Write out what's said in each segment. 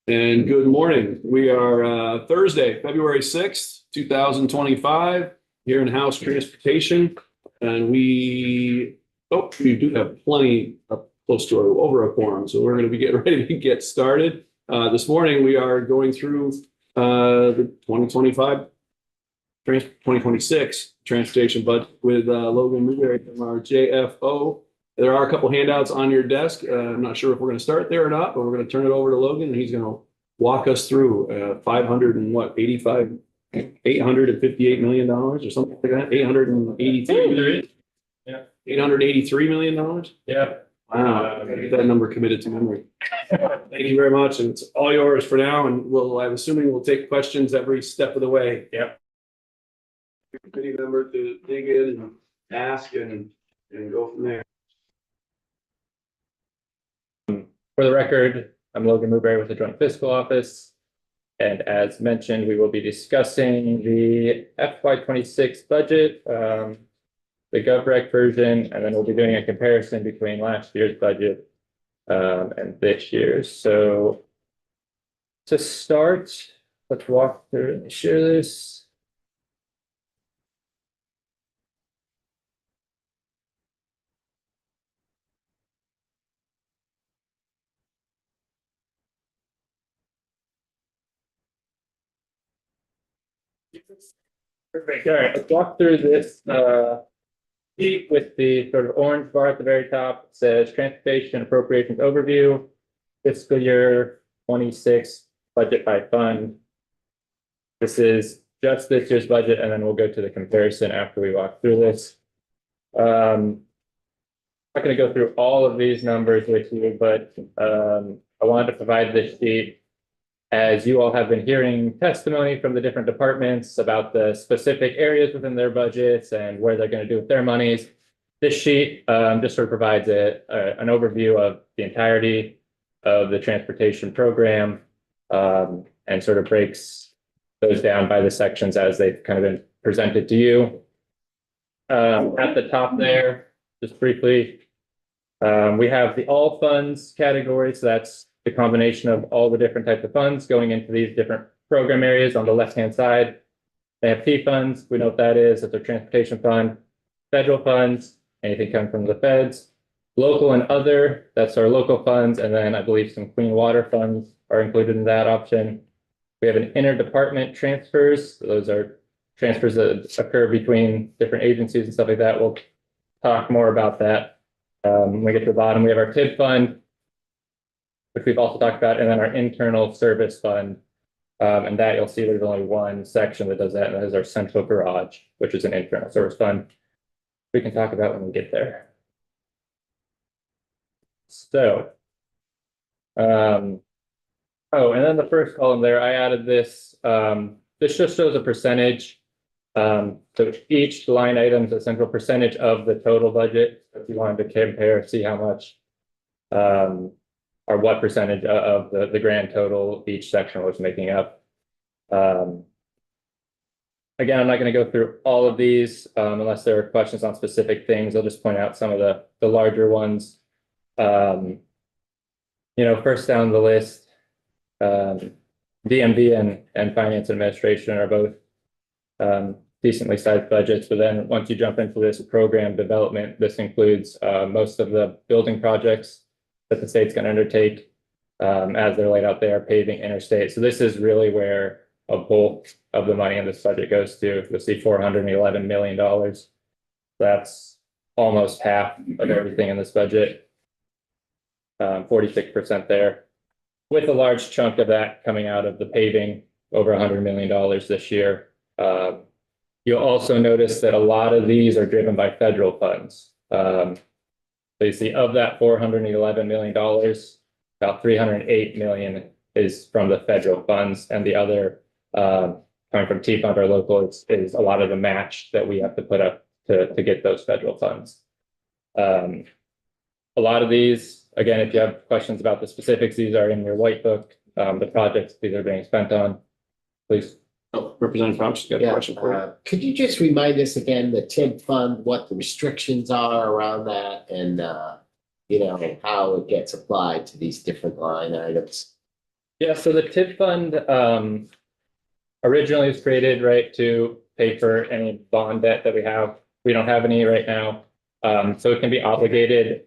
And good morning. We are Thursday, February 6th, 2025, here in House Transportation. And we do have plenty of close to over a quorum, so we're going to be getting ready to get started. This morning, we are going through the 2026 transportation budget with Logan Newberry from our JFO. There are a couple handouts on your desk. I'm not sure if we're going to start there or not, but we're going to turn it over to Logan and he's going to walk us through 500 and what, 85, $858 million or something like that, 883, Yeah. $883 million. Yeah. Wow, get that number committed to memory. Thank you very much. And it's all yours for now. And I'm assuming we'll take questions every step of the way. Yep. Committee member to dig in and ask and go from there. For the record, I'm Logan Newberry with the Joint Fiscal Office. And as mentioned, we will be discussing the FY26 budget, the GovRec version, and then we'll be doing a comparison between last year's budget and this year's. So to start, let's walk through and share this. Perfect. All right, let's walk through this sheet with the sort of orange bar at the very top. It says Transportation Appropriations Overview, fiscal year 26 budget by fund. This is just this year's budget, and then we'll go to the comparison after we walk through this. I'm not going to go through all of these numbers with you, but I wanted to provide this sheet as you all have been hearing testimony from the different departments about the specific areas within their budgets and where they're going to do with their monies. This sheet just sort of provides an overview of the entirety of the transportation program and sort of breaks those down by the sections as they've kind of been presented to you. At the top there, just briefly, we have the all funds category. So that's the combination of all the different types of funds going into these different program areas on the left-hand side. They have T funds. We know what that is. That's our transportation fund. Federal funds, anything coming from the feds. Local and other, that's our local funds. And then I believe some clean water funds are included in that option. We have an interdepartment transfers. So those are transfers that occur between different agencies and stuff like that. We'll talk more about that when we get to the bottom. We have our TID fund, which we've also talked about, and then our internal service fund. And that you'll see there's only one section that does that, and that is our central garage, which is an internal service fund. We can talk about when we get there. So, and then the first column there, I added this. This just shows a percentage. So each line item is a central percentage of the total budget. So if you wanted to compare, see how much or what percentage of the grand total each section was making up. Again, I'm not going to go through all of these unless there are questions on specific things. I'll just point out some of the larger ones. First down the list, DMV and Finance Administration are both decently sized budgets. But then once you jump into this program development, this includes most of the building projects that the state's going to undertake as they're laid out there, paving, interstate. So this is really where a bulk of the money in this budget goes to. You'll see $411 million. That's almost half of everything in this budget, 46% there, with a large chunk of that coming out of the paving, over $100 million this year. You'll also notice that a lot of these are driven by federal funds. So you see of that $411 million, about $308 million is from the federal funds, and the other coming from T fund or local is a lot of the match that we have to put up to get those federal funds. A lot of these, again, if you have questions about the specifics, these are in your white book. The projects these are being spent on, please. Oh, Representative Fauch, got a question for you. Could you just remind us again, the TID fund, what the restrictions are around that and, how it gets applied to these different line items? Yeah, so the TIP fund originally was created, right, to pay for any bond debt that we have. We don't have any right now. So it can be obligated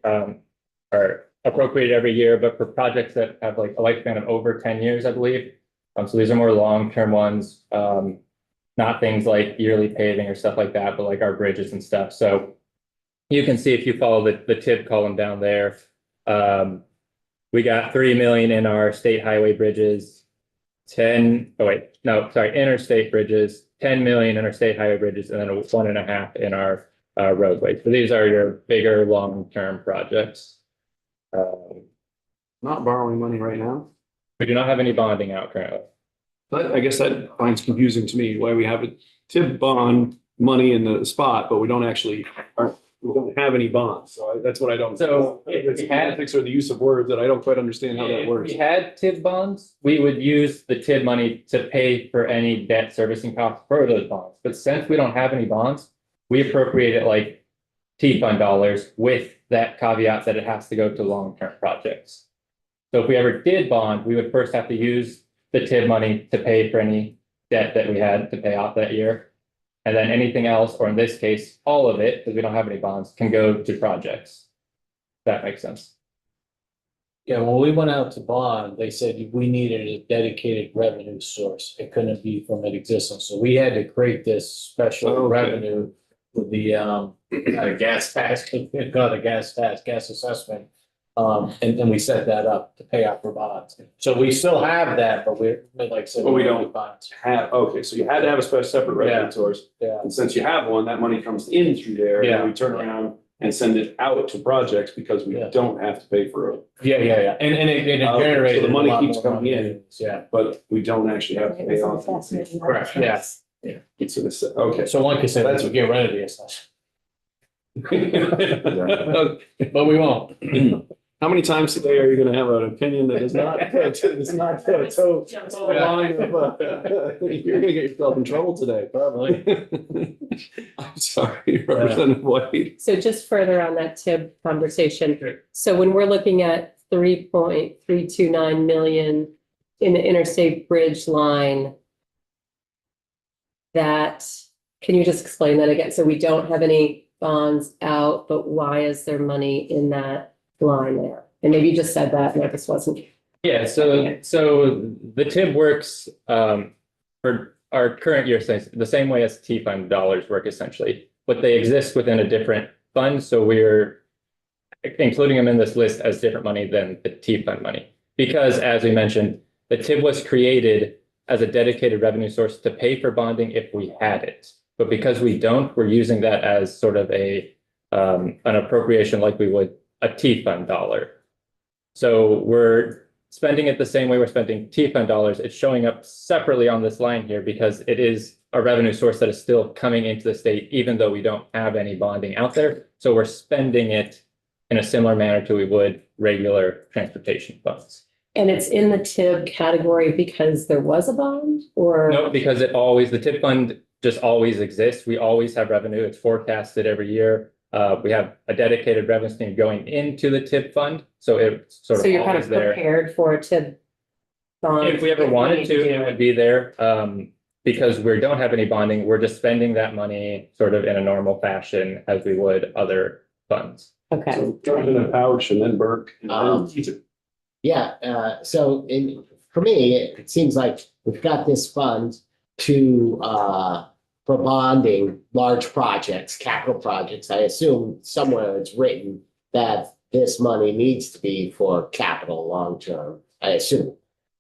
or appropriated every year, but for projects that have like a lifespan of over 10 years, I believe. So these are more long-term ones, not things like yearly paving or stuff like that, but like our bridges and stuff. So you can see if you follow the TIP column down there, we got 3 million in our state highway bridges, interstate bridges, 10 million in our state highway bridges, and then 1.5 in our roadways. So these are your bigger, long-term projects. Not borrowing money right now. We do not have any bonding out currently. But I guess that finds confusing to me, why we have a TIP bond money in the spot, but we don't have any bonds. So that's what I don't. So It's semantics or the use of words that I don't quite understand how that If works. we had TIB bonds, we would use the TIB money to pay for any debt servicing costs for those bonds. But since we don't have any bonds, we appropriate it like T-fund dollars with that caveat that it has to go to long-term projects. So if we ever did bond, we would first have to use the TIB money to pay for any debt that we had to pay off that year. And then anything else, or in this case, all of it, because we don't have any bonds, can go to projects. That makes sense. Yeah, when we went out to bond, they said we needed a dedicated revenue source. It couldn't be from an existing, so we had to create this special Okay. revenue with the gas tax, gas assessment. And we set that up to pay off for bonds. So we still have that, but we're, like I said. But we don't. Bonds. Okay, so you had to have a separate revenue Yeah. source. Yeah, And since you have one, that money comes in through there. And Yeah. we turn around and send it out to projects because we Yeah. don't have to pay for it. yeah. And it So generated. the money a lot keeps more coming in. money. Yeah, But we don't actually have to pay off. correct, yeah. It's in the, okay. So one could say, That's- let's get rid of the assessment, but we won't. How many times today are you gonna have an opinion that is not, so the line of, you're gonna get yourself in trouble today, probably. I'm sorry, Representative White. So just further on that TIB conversation. So when we're looking at 3.329 million in the interstate bridge line, that, can you just explain that again? So we don't have any bonds out, but why is there money in that line there? And maybe you just said that and I just wasn't. Yeah, so the TIB works for our current year the same way as T-fund dollars work essentially, but they exist within a different fund, so we're including them in this list as different money than the T-fund money. Because as we mentioned, the TIB was created as a dedicated revenue source to pay for bonding if we had it. But because we don't, we're using that as sort of an appropriation like we would a T-fund dollar. So we're spending it the same way we're spending T-fund dollars. It's showing up separately on this line here because it is a revenue source that is still coming into the state, even though we don't have any bonding out there. So we're spending it in a similar manner to we would regular transportation funds. And it's in the TIB category because there was a bond or? No, because the TIP fund just always exists. We always have revenue. It's forecasted every year. We have a dedicated revenue stream going into the TIP fund. So it's sort So of you're kind always of there. prepared for a TIB bond? If we ever wanted to, it would be there. Because we don't have any bonding, we're just spending that money sort of in a normal fashion as we would other funds. Okay, So throw it in a pouch and then Burke. And then eat it. Yeah, so for me, it seems like we've got this fund to, for bonding large projects, capital projects. I assume somewhere it's written that this money needs to be for capital long-term, I assume.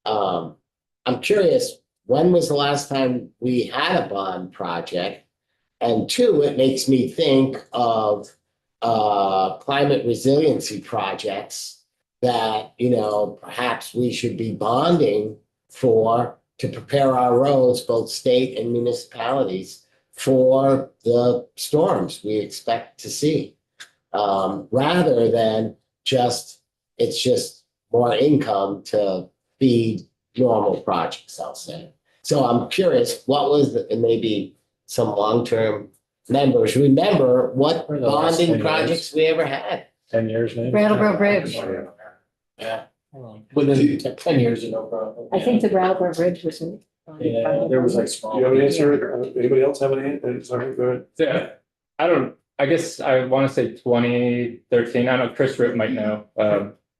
I'm curious, when was the last time we had a bond project? And two, it makes me think of climate resiliency projects that, perhaps we should be bonding for to prepare our roads, both state and municipalities, for the storms we expect to see. Rather than it's just more income to feed normal projects, I'll say. So I'm curious, what was and maybe some long-term members remember what For the last 10 bonding years. projects we ever had? 10 years maybe. Brattleboro Bridge. Yeah. Within 10 years, no problem. I think the Brattleboro Bridge was in. Yeah, there was like Do small. you have an answer? Anybody else have an answer? Sorry, go ahead. Yeah, I guess I want to say 2013. I don't know, Chris Root might know.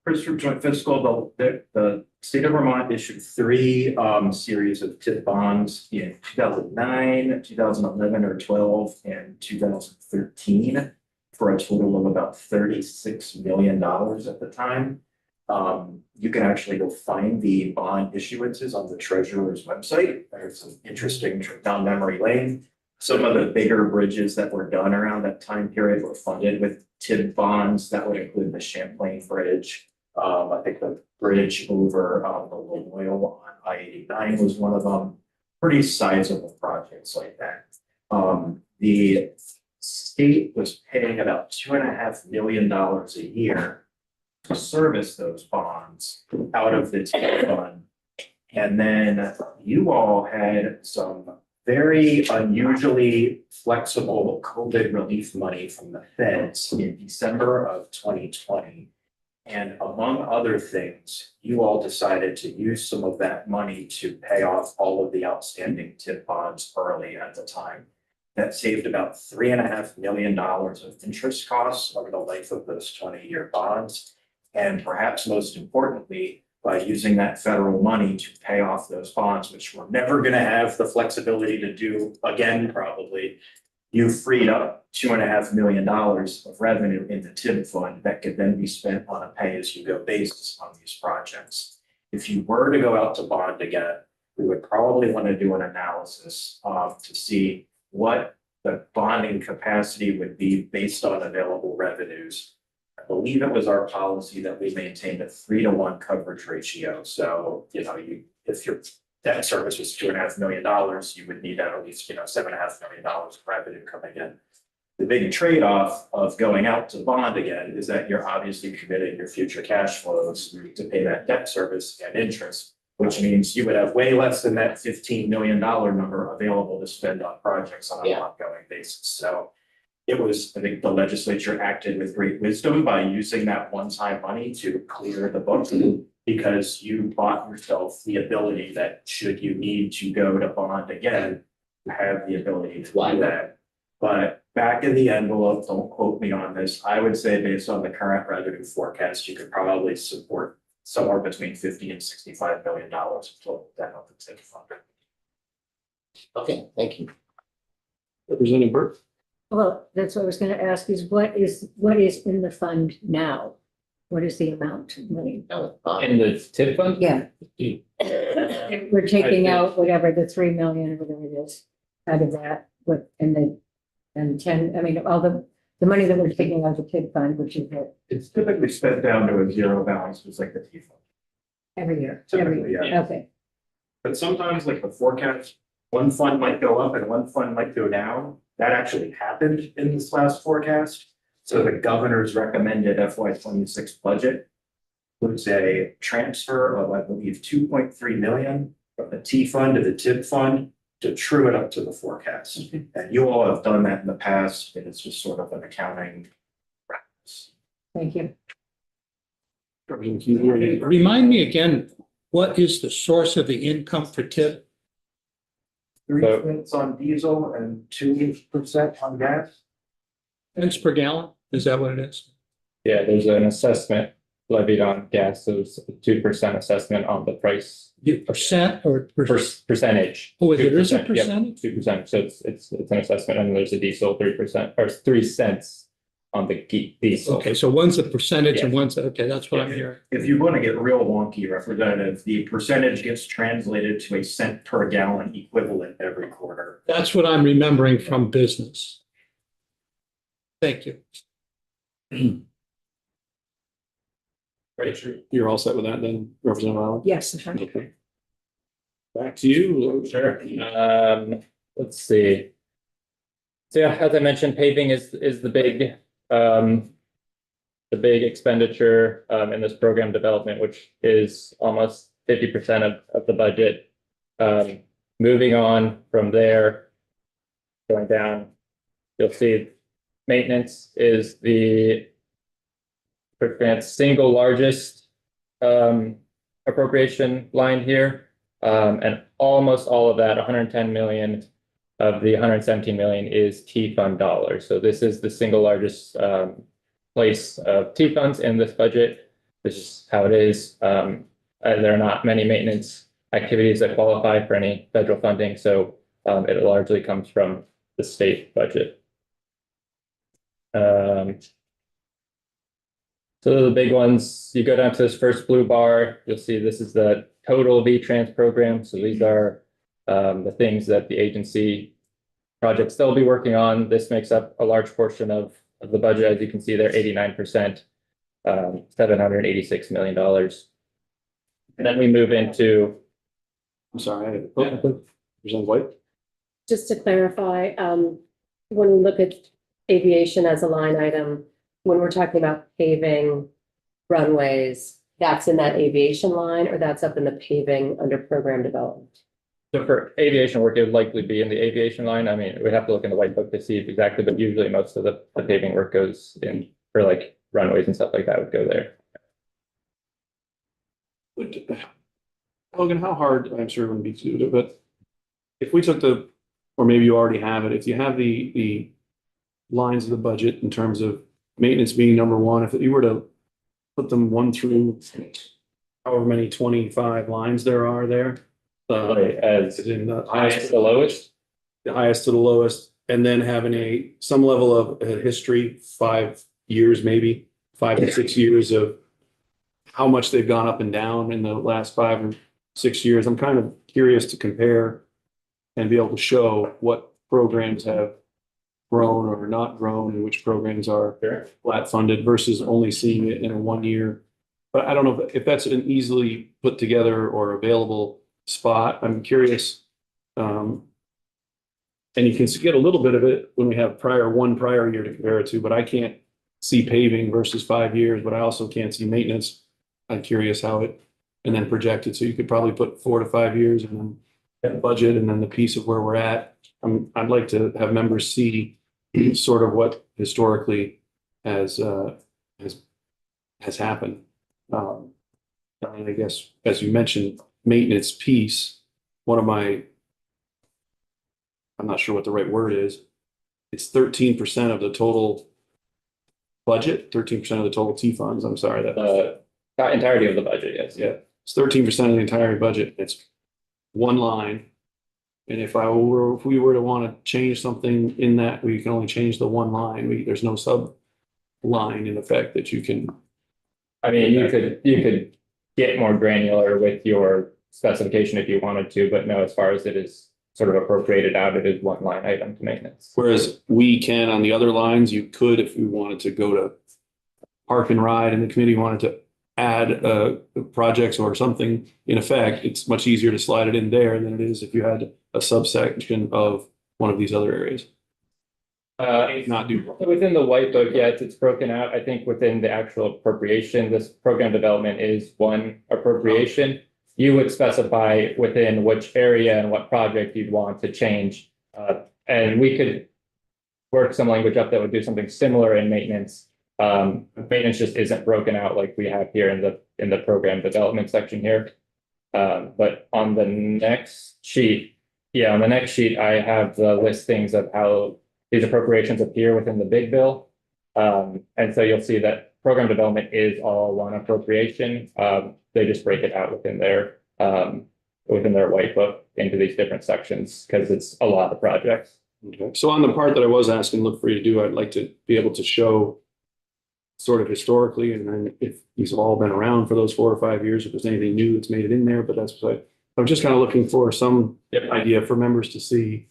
Christopher Joint Fiscal, the state of Vermont issued three series of TIP bonds in 2009, 2011 or 12, and 2013 for a total of about $36 million at the time. You can actually go find the bond issuances on the treasurer's website. There's some interesting trip down memory lane. Some of the bigger bridges that were done around that time period were funded with TIB bonds. That would include the Champlain Bridge. I think the bridge over the Loyola on I-89 was one of them. Pretty sizable projects like that. The state was paying about $2.5 million a year to service those bonds out of the TIB fund. And then you all had some very unusually flexible COVID relief money from the feds in December of 2020. And among other things, you all decided to use some of that money to pay off all of the outstanding TIP bonds early at the time. That saved about $3.5 million of interest costs over the life of those 20-year bonds. And perhaps most importantly, by using that federal money to pay off those bonds, which we're never going to have the flexibility to do again, probably, you freed up $2.5 million of revenue in the TIB fund that could then be spent on a pay-as-you-go basis on these projects. If you were to go out to bond again, we would probably want to do an analysis to see what the bonding capacity would be based on available revenues. I believe it was our policy that we maintained a 3-to-1 coverage ratio. So, if your debt service was $2.5 million, you would need at least, $7.5 million of revenue coming in. The big trade-off of going out to bond again is that you're obviously committing your future cash flows to pay that debt service and interest, which means you would have way less than that $15 million number available to spend on projects on an ongoing basis. So I think the legislature acted with great wisdom by using that one-time money to clear the book, because you bought yourself the ability that should you need to go to bond again, you have the ability to do that. But back in the envelope, don't quote me on this, I would say based on the current revenue forecast, you could probably support somewhere between 50 and $65 million of total debt on the TIP fund. Okay, thank you. Representing Burke. Well, that's what I was gonna ask is what is in the fund now? What is the amount of money? In the TIP fund? Yeah. We're taking out whatever the 3 million or whatever it is out of that, and 10, I mean, all the money that we're taking out of the TID fund, which is It's typically spent down to a zero balance, just like the T fund. every year. Typically, yeah. Okay, But sometimes like the forecast, one fund might go up and one fund might go down. That actually happened in this last forecast. So the governor's recommended FY26 budget includes a transfer of, I believe, 2.3 million from the T fund to the TIP fund to true it up to the forecast. And you all have done that in the past, and it's just sort of an accounting practice. thank you. Representing Keith. Remind me again, what is the source of the income for TIP? 3 cents on diesel and 2% on gas. Cents per gallon? Is that what it is? Yeah, there's an assessment levied on gas, so it's a 2% assessment on the price. The percent or? Percentage. Oh, it is a 2%, yep, percentage? 2%, so it's an assessment, and there's a diesel 3% or 3 cents on the diesel. Okay, so one's a percentage and Yeah. one's, okay, that's what I'm hearing. If you want to get real wonky, Representative, the percentage gets translated to a cent per gallon equivalent every quarter. That's what I'm remembering from business. Thank you. Right, you're all set with that then, Representative Allen? Yes. Okay. Back to you. Sure. Let's see. So yeah, as I mentioned, paving is the big expenditure in this program development, which is almost 50% of the budget. Moving on from there, going down, you'll see maintenance is the single largest appropriation line here. And almost all of that, 110 million of the 117 million is T fund dollars. So this is the single largest place of T funds in this budget. This is how it is. There are not many maintenance activities that qualify for any federal funding, so it largely comes from the state budget. So the big ones, you go down to this first blue bar, you'll see this is the total V-Trans program. So these are the things that the agency projects they'll be working on. This makes up a large portion of the budget. As you can see there, 89%, $786 million. And then we move into, I'm sorry, Representative White? Just to clarify, when we look at aviation as a line item, when we're talking about paving runways, that's in that aviation line or that's up in the paving under program development? so for aviation work, it would likely be in the aviation line. I mean, we'd have to look in the white book to see exactly, but usually most of the paving work goes in for like runways and stuff like that would go there. Logan, how hard, I'm sure it wouldn't be to do it, but if we took or maybe you already have it, if you have the lines of the budget in terms of maintenance being number one, if you were to put them 1 through however many 25 lines there are there. As In the highest to the lowest, the highest to the lowest, and then having some level of history, 5 years, maybe 5 to 6 years of how much they've gone up and down in the last 5 or 6 years. I'm kind of curious to compare and be able to show what programs have grown or not grown and which programs are Sure. flat funded versus only seeing it in a 1 year. But I don't know if that's an easily put together or available spot. I'm curious. And you can get a little bit of it when we have one prior year to compare it to, but I can't see paving versus 5 years, but I also can't see maintenance. I'm curious how it, and then projected. So you could probably put 4 to 5 years and then the budget and then the piece of where we're at. I'd like to have members see sort of what historically has happened. And I guess, as you mentioned, maintenance piece, I'm not sure what the right word is. It's 13% of the total budget, 13% of the total T funds. I'm sorry, the entirety of the budget, yes. yeah, it's 13% of the entire budget. It's one line. And if we were to want to change something in that, we can only change the one line. There's no sub line in effect that you can. I mean, you could get more granular with your specification if you wanted to, but no, as far as it is sort of appropriated out, it is one line item to maintenance. Whereas we can on the other lines, you could, if we wanted to go to park and ride and the committee wanted to add projects or something in effect, it's much easier to slide it in there than it is if you had a subsection of one of these other areas. Not do. Within the white book, yes, it's broken out. I think within the actual appropriation, this program development is one appropriation. You would specify within which area and what project you'd want to change. And we could work some language up that would do something similar in maintenance. Maintenance just isn't broken out like we have here in the program development section here. But on the next sheet, I have the listings of how these appropriations appear within the big bill. And so you'll see that program development is all one appropriation. They just break it out within their white book into these different sections because it's a lot of projects. Okay. So on the part that I was asking, look for you to do, I'd like to be able to show sort of historically, and then if these have all been around for those 4 or 5 years, if there's anything new that's made it in there, but that's what I'm just kind of looking for some idea for members to see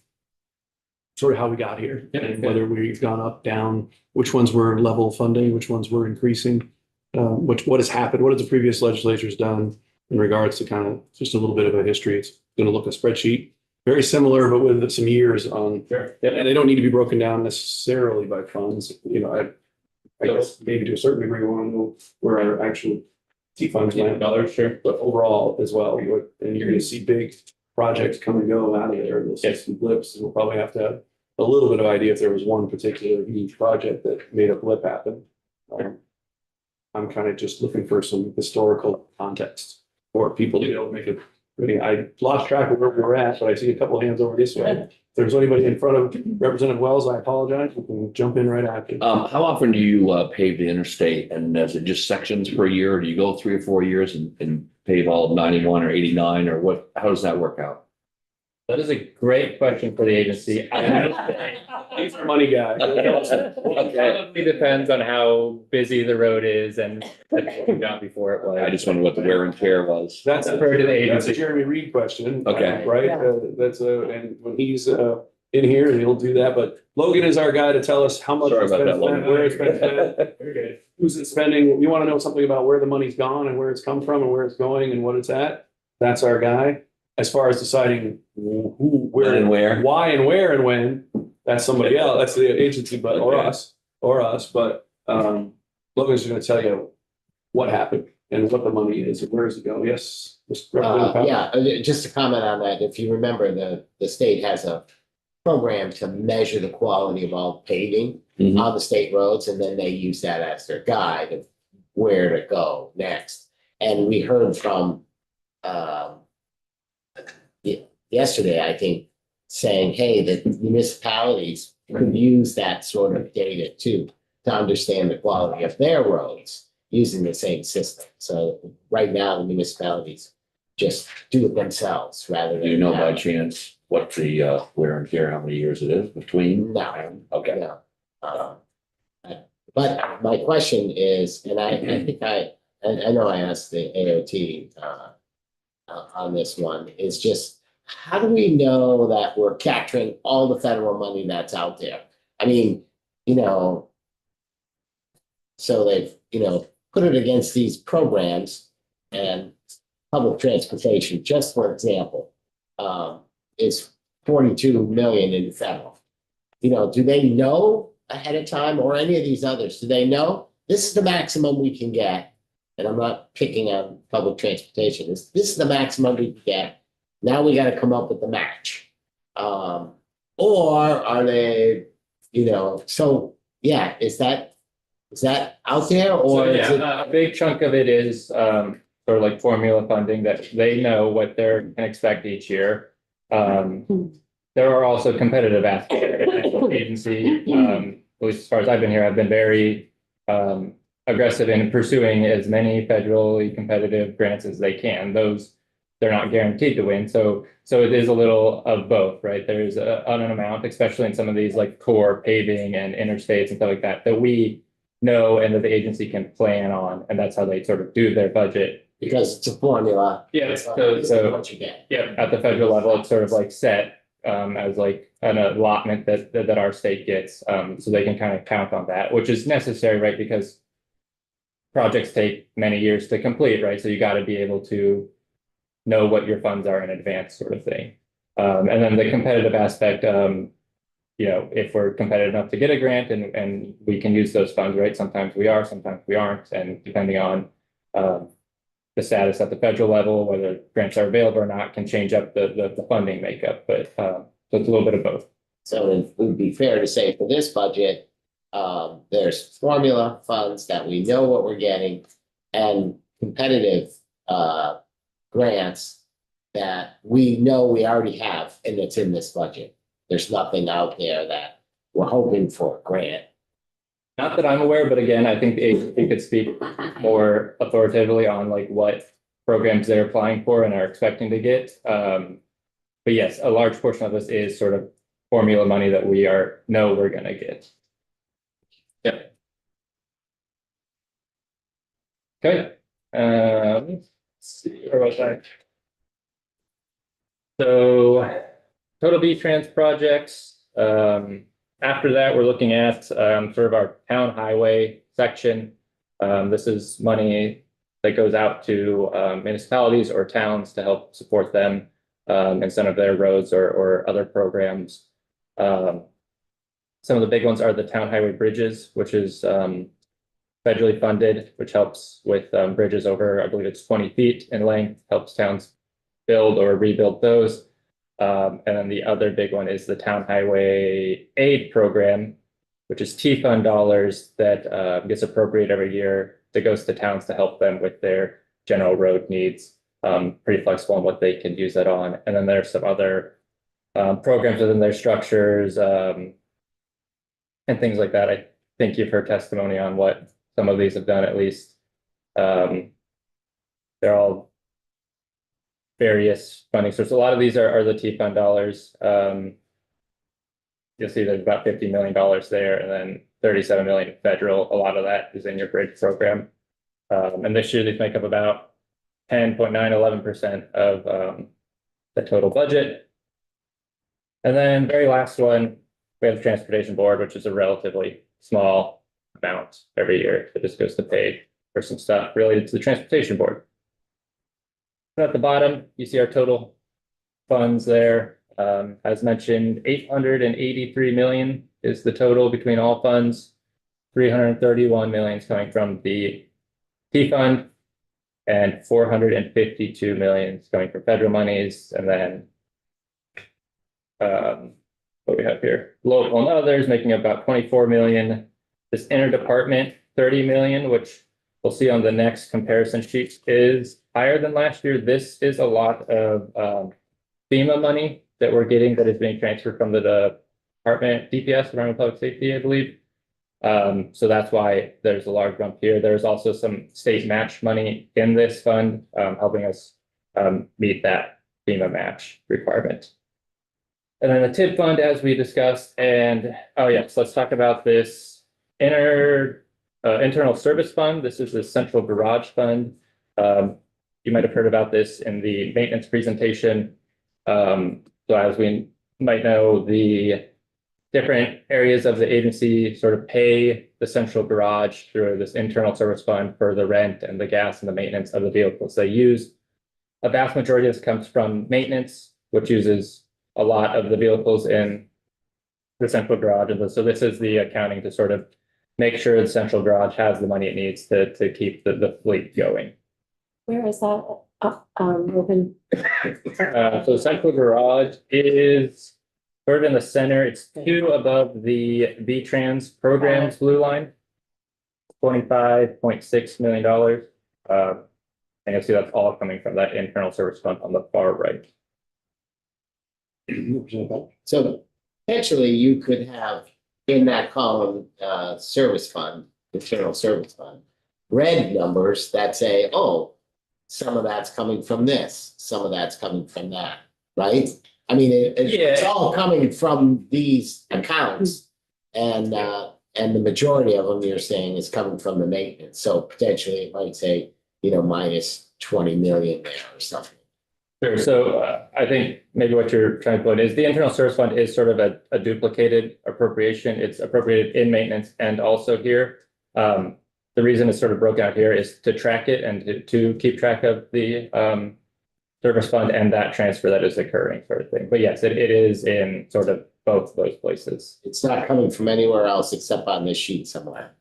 sort of how we got here and whether we've gone up, down, which ones were level funding, which ones were increasing, what has happened, what have the previous legislatures done in regards to kind of just a little bit of a history. It's going to look a spreadsheet very similar, but with some years on. Sure. And they don't need to be broken down necessarily by funds. I guess maybe to a certain degree, we want to know where our actual T funds land, Sure. but overall as well. And you're going to see big projects come and go out of there. And we'll see some blips. And we'll probably have to have a little bit of idea if there was one particular huge project that made a blip happen. I'm kind of just looking for some historical context for people to be able to make it. Really, I lost track of where we were at, but I see a couple hands over this way. If there's anybody in front of Representative Wells, I apologize. We can jump in right after. How often do you pave the interstate, and is it just sections per year? Or do you go 3 or 4 years and pave all of 91 or 89, or what? How does that work out? That is a great question for the agency. I would say He's our money guy. it probably depends on how busy the road is and what we've done before it was. I just wonder what the wear and tear was. That's Defer to the That's a agency. Jeremy Reed question. Okay. Right? That's and when he's in here, he'll do that. But Logan is our guy to tell us how much Sorry it's about been that, spent, Logan. where it's been spent, who's it spending. You want to know something about where the money's gone and where it's come from and where it's going and what it's at? That's our guy. As far as deciding who, where, When and where. why and where and when, that's somebody else. That's the agency, but or Okay. us. But Logan's going to tell you what happened and what the money is and where does it go. Yes. Mr. Representative Powell? Yeah, just to comment on that, if you remember, the state has a program to measure the quality of all paving Mhm. on the state roads, and then they use that as their guide of where to go next. And we heard from yesterday, I think, saying, hey, that municipalities could use that sort of data too, to understand the quality of their roads using the same system. So right now, the municipalities just do it themselves rather than. Do you know by have- chance what the wear and tear, how many years it is between? No. Okay. No. But my question is, and I think I know I asked the AOT on this one, is just how do we know that we're capturing all the federal money that's out there? I mean, so they've, put it against these programs and public transportation, just for example, is 42 million in federal. Do they know ahead of time, or any of these others? Do they know this is the maximum we can get? And I'm not picking on public transportation. This is the maximum we can get. Now we got to come up with the match. Or are they, so yeah, is that out there, or So, is it? yeah, a big chunk of it is sort of like formula funding that they know what they're can expect each year. There are also competitive aspects. The agency, at least as far as I've been here, I've been very aggressive in pursuing as many federally competitive grants as they can. Those they're not guaranteed to win. So it is a little of both, right? There's an amount, especially in some of these like core paving and interstates and stuff like that, that we know and that the agency can plan on, and that's how they sort of do their budget. Because it's a formula. Yeah, It's so what you get. yeah, at the federal level, it's sort of like set as like an allotment that our state gets, so they can kind of count on that, which is necessary, right? Because projects take many years to complete, right? So you got to be able to know what your funds are in advance, sort of thing. And then the competitive aspect, if we're competitive enough to get a grant and we can use those funds, right? Sometimes we are, sometimes we aren't, and depending on the status at the federal level, whether grants are available or not, can change up the funding makeup. But so it's a little bit of both. So it would be fair to say for this budget, there's formula funds that we know what we're getting, and competitive grants that we know we already have, and it's in this budget. There's nothing out there that we're hoping for a grant. Not that I'm aware, but again, I think the agency could speak more authoritatively on like what programs they're applying for and are expecting to get. But yes, a large portion of this is sort of formula money that we know we're gonna get. Yep. Okay, let's see, where was I? So total V-Trans projects, after that, we're looking at sort of our town highway section. This is money that goes out to municipalities or towns to help support them in some of their roads or other programs. Some of the big ones are the town highway bridges, which is federally funded, which helps with bridges over, I believe it's 20 feet in length, helps towns build or rebuild those. And then the other big one is the Town Highway Aid Program, which is T-Fund dollars that gets appropriated every year that goes to towns to help them with their general road needs. Pretty flexible on what they can use that on. And then there's some other programs within their structures, and things like that. I think you've heard testimony on what some of these have done at least. They're all various funding sources. A lot of these are the T-fund dollars. You'll see there's about $50 million there, and then 37 million federal. A lot of that is in your bridge program. And this year these make up about 10.9-11% of the total budget. And then very last one, we have the transportation board, which is a relatively small amount every year that just goes to pay for some stuff related to the transportation board. At the bottom, you see our total funds there. As mentioned, 883 million is the total between all funds. 331 million is coming from the T fund, and 452 million is coming from federal monies. And then what we have here, local and others making up about 24 million. This interdepartment 30 million, which we'll see on the next comparison sheet, is higher than last year. This is a lot of FEMA money that we're getting that is being transferred from the department, DPS, Department of Public Safety, I believe. So that's why there's a large bump here. There's also some state match money in this fund, helping us meet that FEMA match requirement. And then the TIP fund, as we discussed, and oh yes, let's talk about this internal service fund. This is the central garage fund. You might have heard about this in the maintenance presentation. So as we might know, the different areas of the agency sort of pay the central garage through this internal service fund for the rent and the gas and the maintenance of the vehicles they use. A vast majority of this comes from maintenance, which uses a lot of the vehicles in the central garage. And so this is the accounting to sort of make sure the central garage has the money it needs to keep the fleet going. Where is that? Logan? So central garage is sort of in the center. It's 2 above the V-Trans programs blue line. $25.6 million. And you'll see that's all coming from that internal service fund on the far right. So potentially you could have in that column, service fund, internal service fund, red numbers that say, oh, some of that's coming from this, some of that's coming from that, right? I mean, it's all coming from these accounts, and the majority of them you're saying is coming from the maintenance. So potentially it might say, minus 20 million there or something. Sure. So I think maybe what you're trying to put is the internal service fund is sort of a duplicated appropriation. It's appropriated in maintenance and also here. The reason it's sort of broken out here is to track it and to keep track of the service fund and that transfer that is occurring, sort of thing. But yes, it is in sort of both those places. It's not coming from anywhere else except on this sheet somewhere.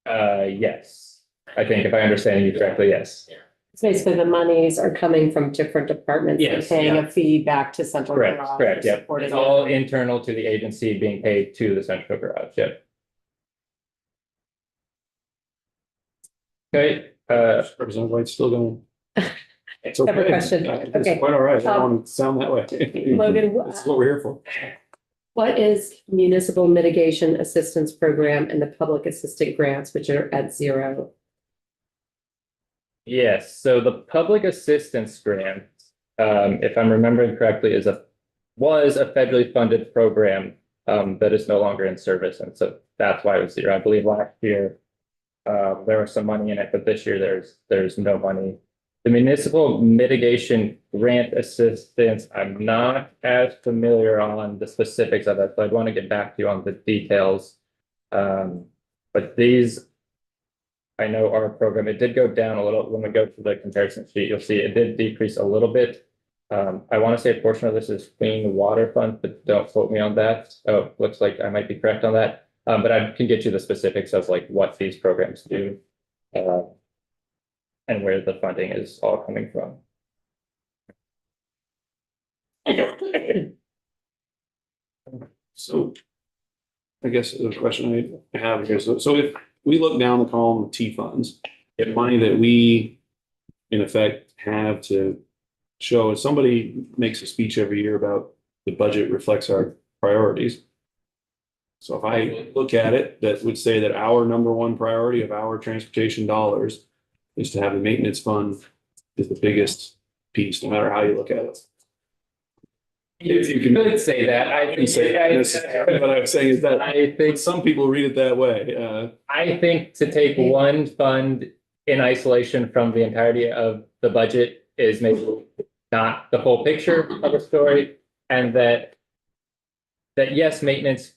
Yes, I think if I understand you correctly, yes. It's basically the monies are coming from different departments and Yes, paying a fee back to central Correct, garage. correct, yep. supporting It's it. all internal to the agency being paid to the central garage, yep. Okay, Representative White's still going. It's I have a okay. question. It's Okay. quite all right. I don't want to sound that way. Logan, That's what we're here for. what is municipal mitigation assistance program and the public assistant grants, which are at 0? yes, so the public assistance grant, if I'm remembering correctly, was a federally funded program that is no longer in service, and so that's why it was 0. I believe last year there was some money in it, but this year there's no money. The municipal mitigation grant assistance, I'm not as familiar on the specifics of it, so I'd want to get back to you on the details. But these, I know our program, it did go down a little. When we go to the comparison sheet, you'll see it did decrease a little bit. I want to say a portion of this is Clean Water Fund, but don't quote me on that. Oh, looks like I might be correct on that. But I can get you the specifics of like what these programs do. And where the funding is all coming from. So I guess the question I have here, so if we look down the column of T funds, if money that we in effect have to show, if somebody makes a speech every year about the budget reflects our priorities. So if I look at it, that would say that our number one priority of our transportation dollars is to have the maintenance fund is the biggest piece, no matter how you look at it. You could say that. I think, What I'm saying is that I think some people read it that way. I think to take one fund in isolation from the entirety of the budget is maybe not the whole picture of the story. And that yes, maintenance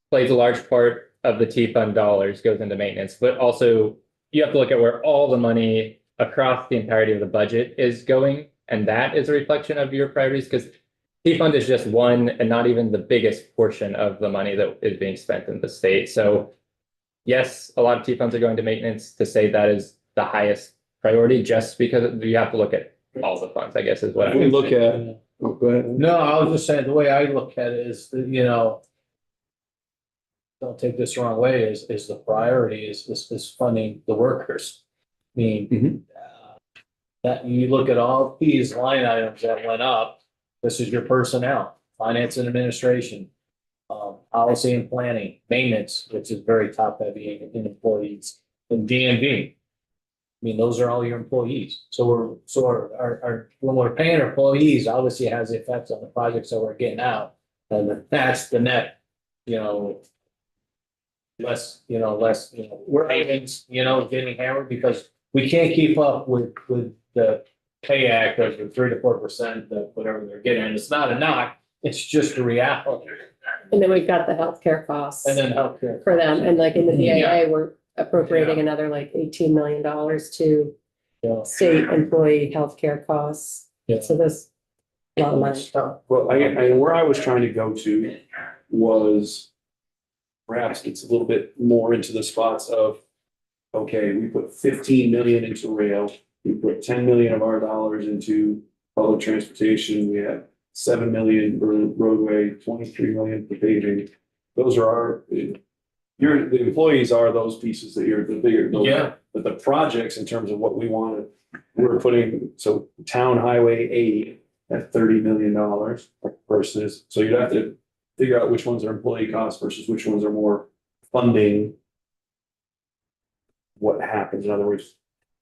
plays a large part of the T fund dollars goes into maintenance, but also you have to look at where all the money across the entirety of the budget is going. And that is a reflection of your priorities, because T fund is just one and not even the biggest portion of the money that is being spent in the state. So yes, a lot of T funds are going to maintenance. To say that is the highest priority, just because you have to look at all the funds, I guess is what If we I'm. look at, oh, go ahead. No, I was just saying, the way I look at it is, that, you know, don't take this the wrong way, is the priority is funding the workers. I mean, Mhm. that you look at all these line items that went up, this is your personnel, finance and administration, policy and planning, maintenance, which is very top heavy in employees, and DMV. I mean, those are all your employees. So when we're paying our employees, obviously it has the effects on the projects that we're getting out. And that's the net, you know, less, we're payments, getting hammered because we can't keep up with the pay act of the 3 to 4% of whatever they're getting. And it's not a knock, it's just a reality. And then we've got the healthcare costs And then healthcare. for them. And like in the Yeah. VAA, we're appropriating another like $18 million to Yeah. state employee healthcare costs. Yeah. So there's a lot of money. Well, where I was trying to go to was perhaps it's a little bit more into the spots of, okay, we put 15 million into rail, we put 10 million of our dollars into public transportation, we have 7 million for roadway, 23 million for paving. Those are our, the employees are those pieces that you're the bigger. Yeah. But the projects in terms of what we wanted, we're putting, so town highway 80 at $30 million versus, so you'd have to figure out which ones are employee costs versus which ones are more funding what happens. In other words,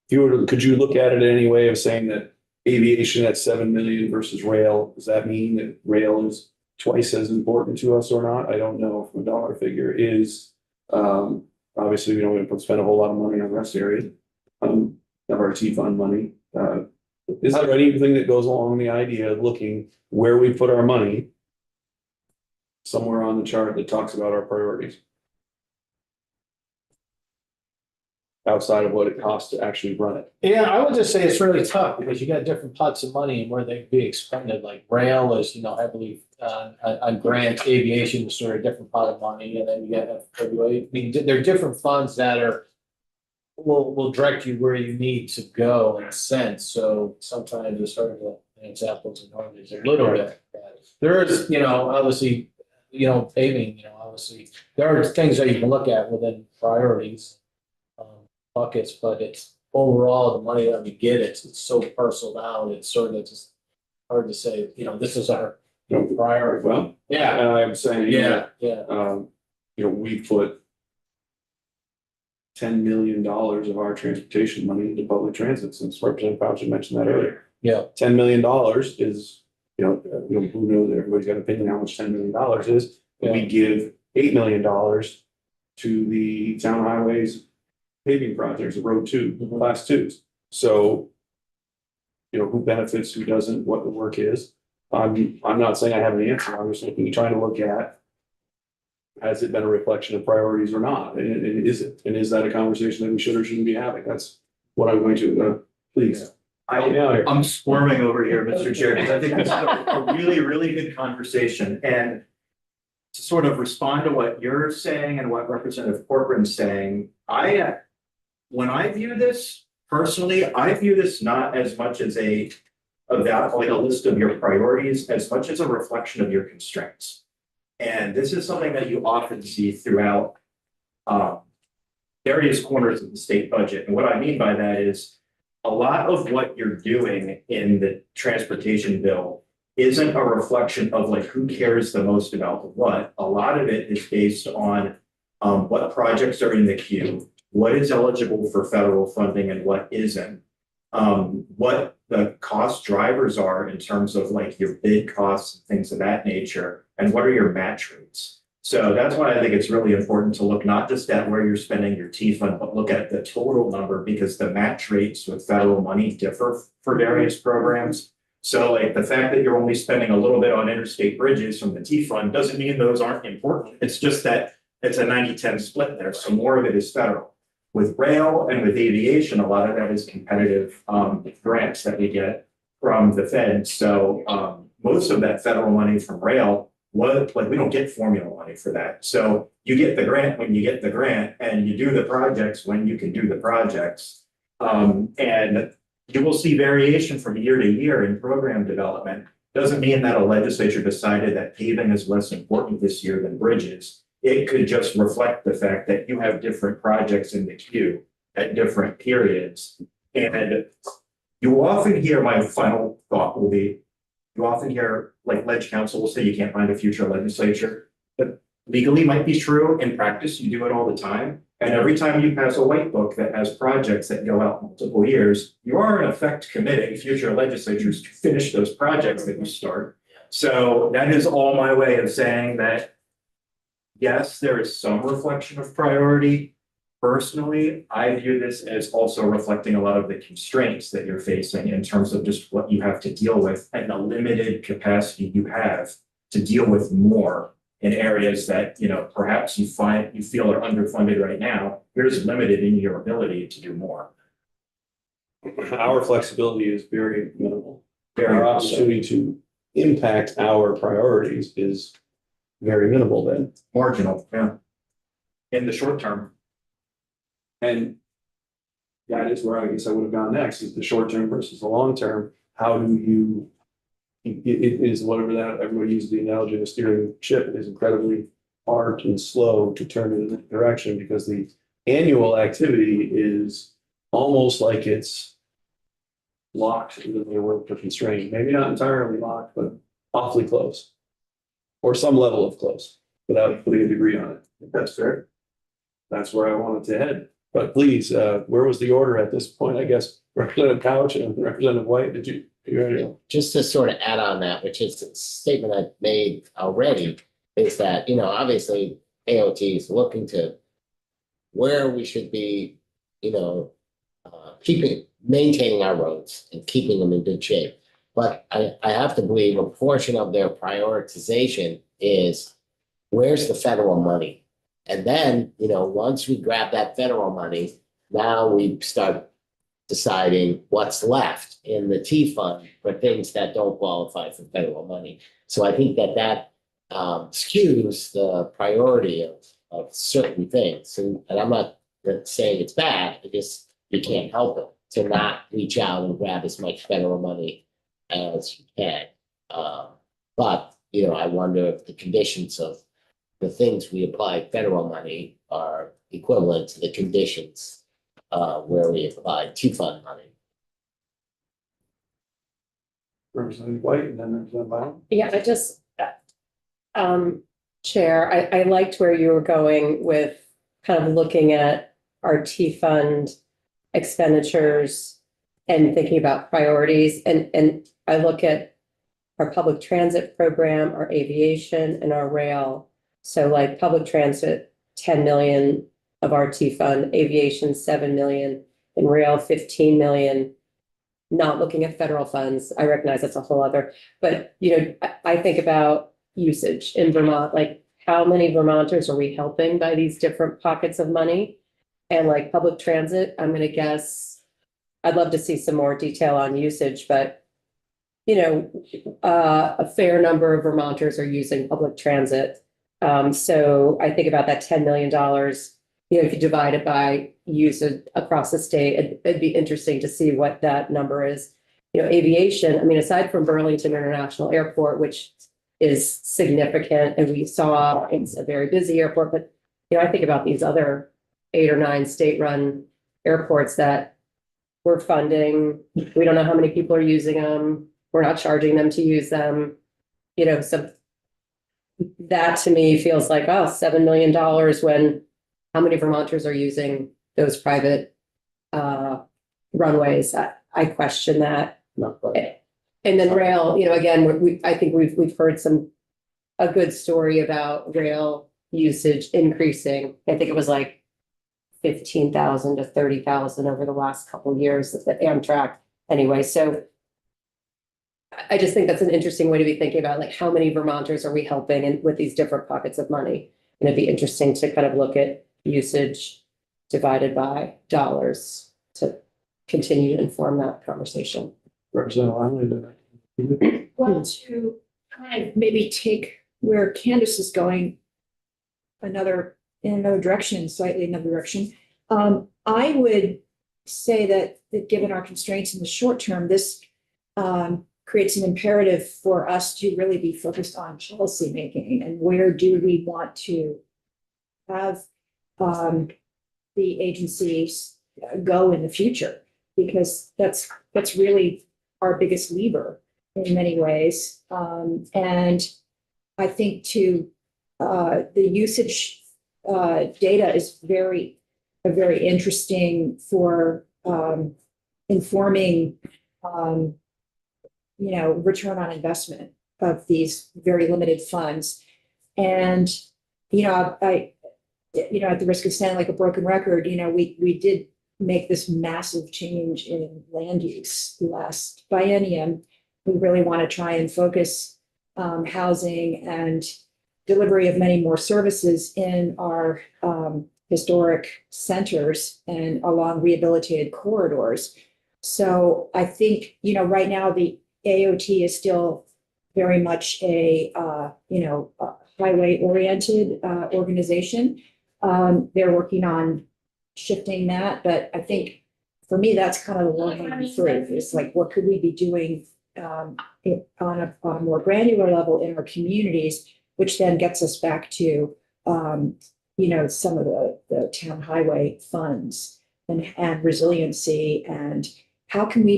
if you were to, could you look at it in any way of saying that aviation at 7 million versus rail, does that mean that rail is twice as important to us or not? I don't know if the dollar figure is, obviously we don't spend a whole lot of money on rest area, of our T fund money. Is there anything that goes along the idea of looking where we put our money somewhere on the chart that talks about our priorities? Outside of what it costs to actually run it. Yeah, I would just say it's really tough because you got different pots of money and where they be expended, like rail is, heavily on grant, aviation is sort of a different pot of money, and then you get, I mean, there are different funds that will direct you where you need to go in a sense, so sometimes it's hard to, it's apples and oranges a little bit. There is, obviously, paving, obviously, there are things that you can look at within priorities. Buckets, but it's overall the money that we get, it's so parceled out, it's sort of just hard to say, this is our priority. Well, Yeah, and I'm saying. yeah. We put $10 million of our transportation money into public transit, since Representative Fauci mentioned that earlier. Yeah. $10 million is, who knows, everybody's got an opinion how much $10 million is. Yeah. We give $8 million to the town highways paving projects, road 2, class 2s. So, who benefits, who doesn't, what the work is. I'm not saying I have an answer. I'm just trying to look at, has it been a reflection of priorities or not? And is it? And is that a conversation that we should or shouldn't be having? That's what I'm going to, please. I'm squirming over here, Mr. Chair, because I think this is a really, really good conversation. And to sort of respond to what you're saying and what Representative Corcoran's saying, when I view this personally, I view this not as much as a list of your priorities, as much as a reflection of your constraints. And this is something that you often see throughout various corners of the state budget. And what I mean by that is a lot of what you're doing in the transportation bill isn't a reflection of like who cares the most about what. A lot of it is based on what projects are in the queue, what is eligible for federal funding and what isn't. What the cost drivers are in terms of like your bid costs and things of that nature, and what are your match rates. So that's why I think it's really important to look not just at where you're spending your T fund, but look at the total number, because the match rates with federal money differ for various programs. So like the fact that you're only spending a little bit on interstate bridges from the T fund doesn't mean those aren't important. It's just that it's a 90-10 split there. So more of it is federal. With rail and with aviation, a lot of that is competitive grants that we get from the Fed. So most of that federal money from rail, we don't get formula money for that. So you get the grant when you get the grant, and you do the projects when you can do the projects. And you will see variation from year to year in program development. Doesn't mean that a legislature decided that paving is less important this year than bridges. It could just reflect the fact that you have different projects in the queue at different periods. And you will often hear, my final thought will be, you often hear like Ledge Council will say you can't find a future legislature, but legally might be true. In practice, you do it all the time. And every time you pass a white book that has projects that go out multiple years, you are in effect committing future legislatures to finish those projects that you start. So that is all my way of saying that, yes, there is some reflection of priority. Personally, I view this as also reflecting a lot of the constraints that you're facing in terms of just what you have to deal with and the limited capacity you have to deal with more in areas that, you know, perhaps you feel are underfunded right now. You're just limited in your ability to do more. Our flexibility is very minimal. Very Our much so. opportunity to impact our priorities is very minimal then. Marginal, yeah. In the short term. And that is where I guess I would have gone next, is the short term versus the long term. How do you, it is whatever that, everybody uses the analogy of a steering ship. It is incredibly hard and slow to turn in that direction, because the annual activity is almost like it's locked, into the word for constrained, maybe not entirely locked, but awfully close. Or some level of close, without putting a degree on it. If that's fair. That's where I wanted to head. But please, where was the order at this point? I guess Representative Couch and Representative White, did you already? Just to sort of add on that, which is a statement I've made already, is that, you know, obviously AOT is looking to where we should be, you know, maintaining our roads and keeping them in good shape. But I have to believe a portion of their prioritization is, where's the federal money? And then, you know, once we grab that federal money, now we start deciding what's left in the T fund for things that don't qualify for federal money. So I think that skews the priority of certain things. And I'm not saying it's bad, I just, you can't help it to not reach out and grab as much federal money as you can. But, you know, I wonder if the conditions of the things we apply federal money are equivalent to the conditions where we apply T-fund money. Representative White and then Representative Brown. Yeah, I just, Chair, I liked where you were going with kind of looking at our T-fund expenditures and thinking about priorities. And I look at our public transit program, our aviation, and our rail. So like public transit, 10 million of our T-fund, aviation, 7 million, and rail, 15 million. Not looking at federal funds. I recognize that's a whole other, but you know, I think about usage in Vermont, like how many Vermonters are we helping by these different pockets of money? And like public transit, I'm gonna guess, I'd love to see some more detail on usage, but you know, a fair number of Vermonters are using public transit. So I think about that $10 million, you know, if you divide it by usage across the state, it'd be interesting to see what that number is. You know, aviation, I mean, aside from Burlington International Airport, which is significant, and we saw it's a very busy airport, but, you know, I think about these other 8 or 9 state-run airports that we're funding. We don't know how many people are using them. We're not charging them to use them. You know, so that to me feels like, oh, $7 million when how many Vermonters are using those private runways? I question that. Not quite. And then rail, you know, again, I think we've heard a good story about rail usage increasing. I think it was like 15,000 to 30,000 over the last couple of years at Amtrak. Anyway, so I just think that's an interesting way to be thinking about, like, how many Vermonters are we helping and with these different pockets of money? And it'd be interesting to kind of look at usage divided by dollars to continue to inform that conversation. Representative Longley. Well, to kind of maybe take where Candace is going in another direction, slightly another direction. I would say that given our constraints in the short term, this creates an imperative for us to really be focused on policy making and where do we want to have the agencies go in the future, because that's really our biggest lever in many ways. And I think the usage data is very interesting for informing return on investment of these very limited funds. And I at the risk of sounding like a broken record, we did make this massive change in land use last biennium. We really want to try and focus housing and delivery of many more services in our historic centers and along rehabilitated corridors. So I think, right now the AOT is still very much a highway oriented organization. They're working on shifting that, but I think for me, that's kind of the low-hanging fruit. It's like, what could we be doing on a more granular level in our communities, which then gets us back to some of the town highway funds and resiliency, and how can we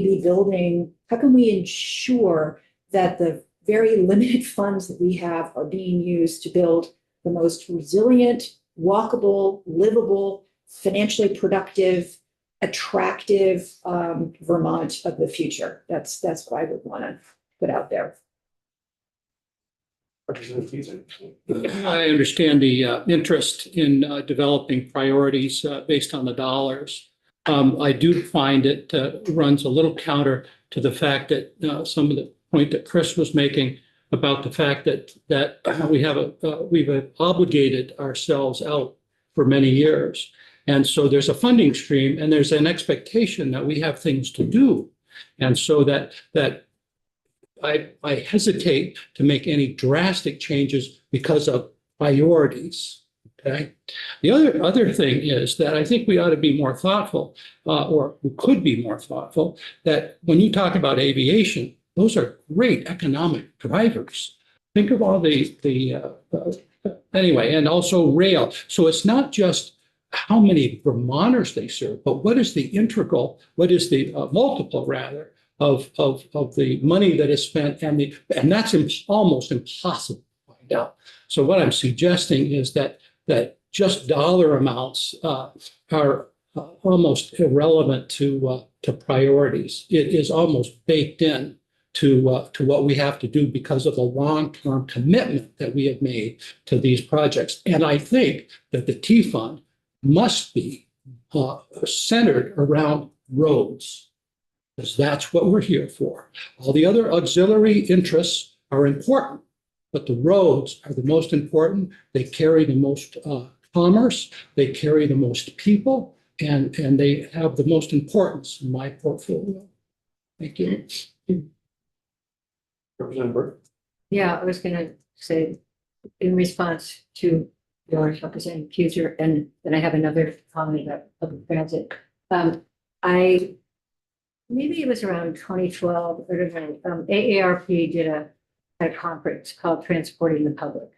ensure that the very limited funds that we have are being used to build the most resilient, walkable, livable, financially productive, attractive Vermont of the future. That's what I would want to put out there. I understand the interest in developing priorities based on the dollars. I do find it runs a little counter to the fact that some of the point that Chris was making about the fact that we've obligated ourselves out for many years. And so there's a funding stream and there's an expectation that we have things to do. And so that I hesitate to make any drastic changes because of priorities. Okay. The other thing is that I think we ought to be more thoughtful, or we could be more thoughtful, that when you talk about aviation, those are great economic drivers. Think of all anyway, and also rail. So it's not just how many Vermonters they serve, but what is the multiple rather of the money that is spent, and that's almost impossible to find out. So what I'm suggesting is that just dollar amounts are almost irrelevant to priorities. It is almost baked in to what we have to do because of the long-term commitment that we have made to these projects. And I think that the T fund must be centered around roads, because that's what we're here for. All the other auxiliary interests are important, but the roads are the most important. They carry the most commerce, they carry the most people, and they have the most importance in my portfolio. Thank you. Representative Burke. Yeah, I was gonna say, in response to yours, Representative Kuchar, and then I have another comment about public transit. Maybe it was around 2012, or AARP did a conference called Transporting the Public.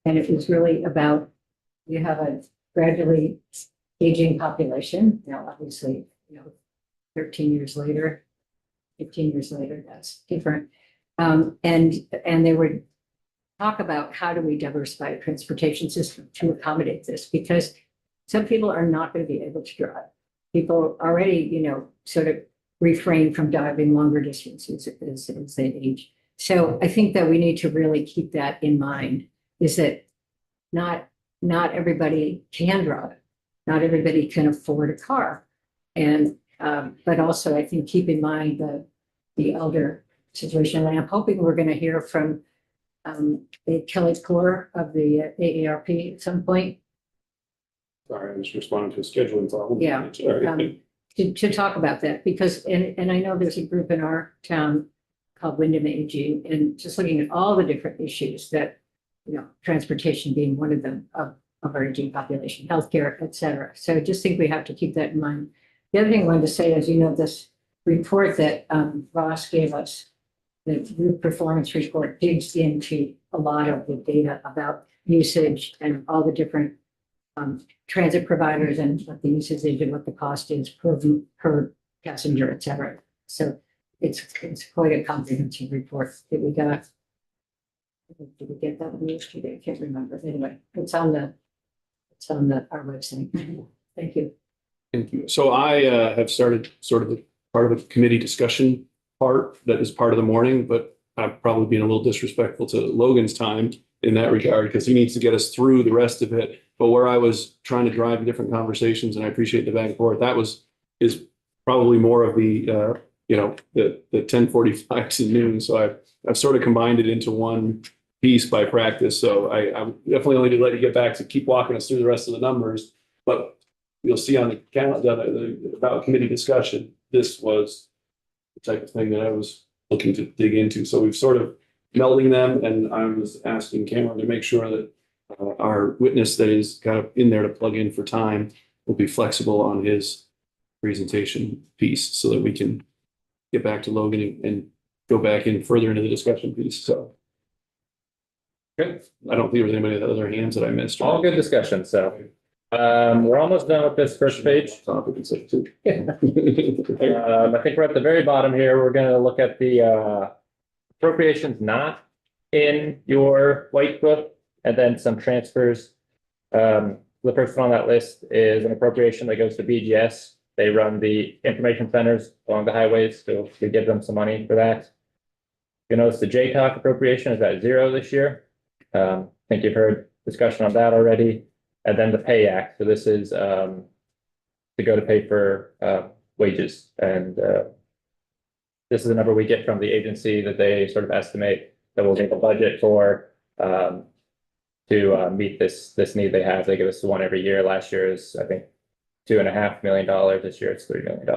And it was really about, you have a gradually aging population. Now, obviously, 13 years later, 15 years later, that's different. And they would talk about how do we diversify a transportation system to accommodate this, because some people are not going to be able to drive. People already, sort of refrain from driving longer distances as they age. So I think that we need to really keep that in mind, is that not everybody can drive. Not everybody can afford a car. And, but also I think keep in mind the elder situation. And I'm hoping we're going to hear from Kelly Core of the AARP at some point. Sorry, I was responding to a scheduling problem. Yeah. Sorry. To talk about that, because, and I know there's a group in our town called Wyndham AG, and just looking at all the different issues that, transportation being one of them of our aging population, healthcare, et cetera. So I just think we have to keep that in mind. The other thing I wanted to say is, this report that Ross gave us, the group performance report, digs into a lot of the data about usage and all the different transit providers and what the usage is and what the cost is per passenger, et cetera. So it's quite a comprehensive report that we got. Did we get that yesterday? I can't remember. Anyway, it's on our website. Thank you. Thank you. So I have started sort of the part of the committee discussion part that is part of the morning, but I've probably been a little disrespectful to Logan's time in that regard, because he needs to get us through the rest of it. But where I was trying to drive different conversations, and I appreciate the back and forth, is probably more of the the 10:45 to noon. So I've sort of combined it into one piece by practice. So I definitely only did let you get back to keep walking us through the rest of the numbers. But you'll see on the calendar about committee discussion, this was the type of thing that I was looking to dig into. So we've sort of melding them, and I was asking Cameron to make sure that our witness that is kind of in there to plug in for time will be flexible on his presentation piece, so that we can get back to Logan and go back in further into the discussion piece. So good. I don't think there was anybody with other hands that I missed. All good discussion. So we're almost done with this first page. Topic and stuff too. I think we're at the very bottom here. We're going to look at the appropriations not in your white book, and then some transfers. The first one on that list is an appropriation that goes to BGS. They run the information centers along the highways, so we give them some money for that. You notice the JTOC appropriation is at 0 this year. I think you've heard discussion on that already. And then the Pay Act. So this is to go to pay for wages. And this is the number we get from the agency that they sort of estimate that we'll make a budget for to meet this need they have. They give us one every year. Last year is, I think, $2.5 million. This year it's $3 million.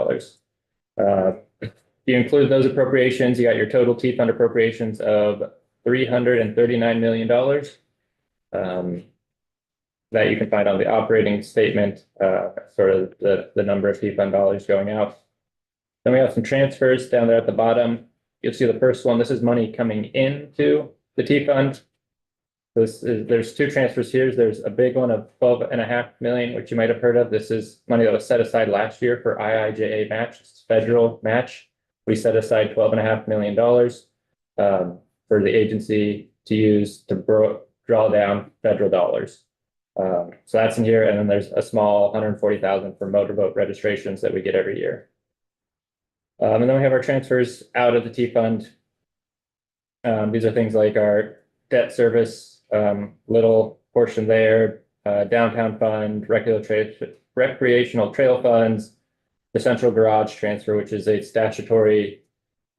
You include those appropriations, you got your total T-fund appropriations of $339 million. That you can find on the operating statement, sort of the number of T-fund dollars going out. Then we have some transfers down there at the bottom. You'll see the first one. This is money coming into the T-fund. There's two transfers here. There's a big one of $12.5 million, which you might have heard of. This is money that was set aside last year for IIJA match. It's federal match. We set aside $12.5 million for the agency to use to draw down federal dollars. So that's in here. And then there's a small $140,000 for motorboat registrations that we get every year. And then we have our transfers out of the T-fund. These are things like our debt service, little portion there, downtown fund, recreational trail funds, the central garage transfer, which is a statutory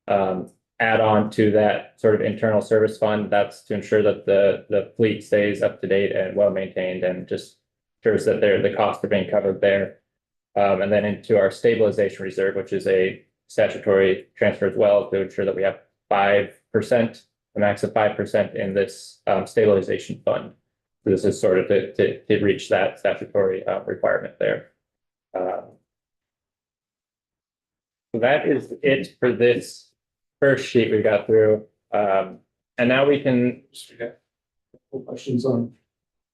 add-on to that sort of internal service fund. That's to ensure that the fleet stays up to date and well maintained, and just ensures that the costs are being covered there. And then into our stabilization reserve, which is a statutory transfer as well, to ensure that we have 5%, a max of 5% in this stabilization fund. So this is sort of to reach that statutory requirement there. So that is it for this first sheet we got through. And now we can. Questions on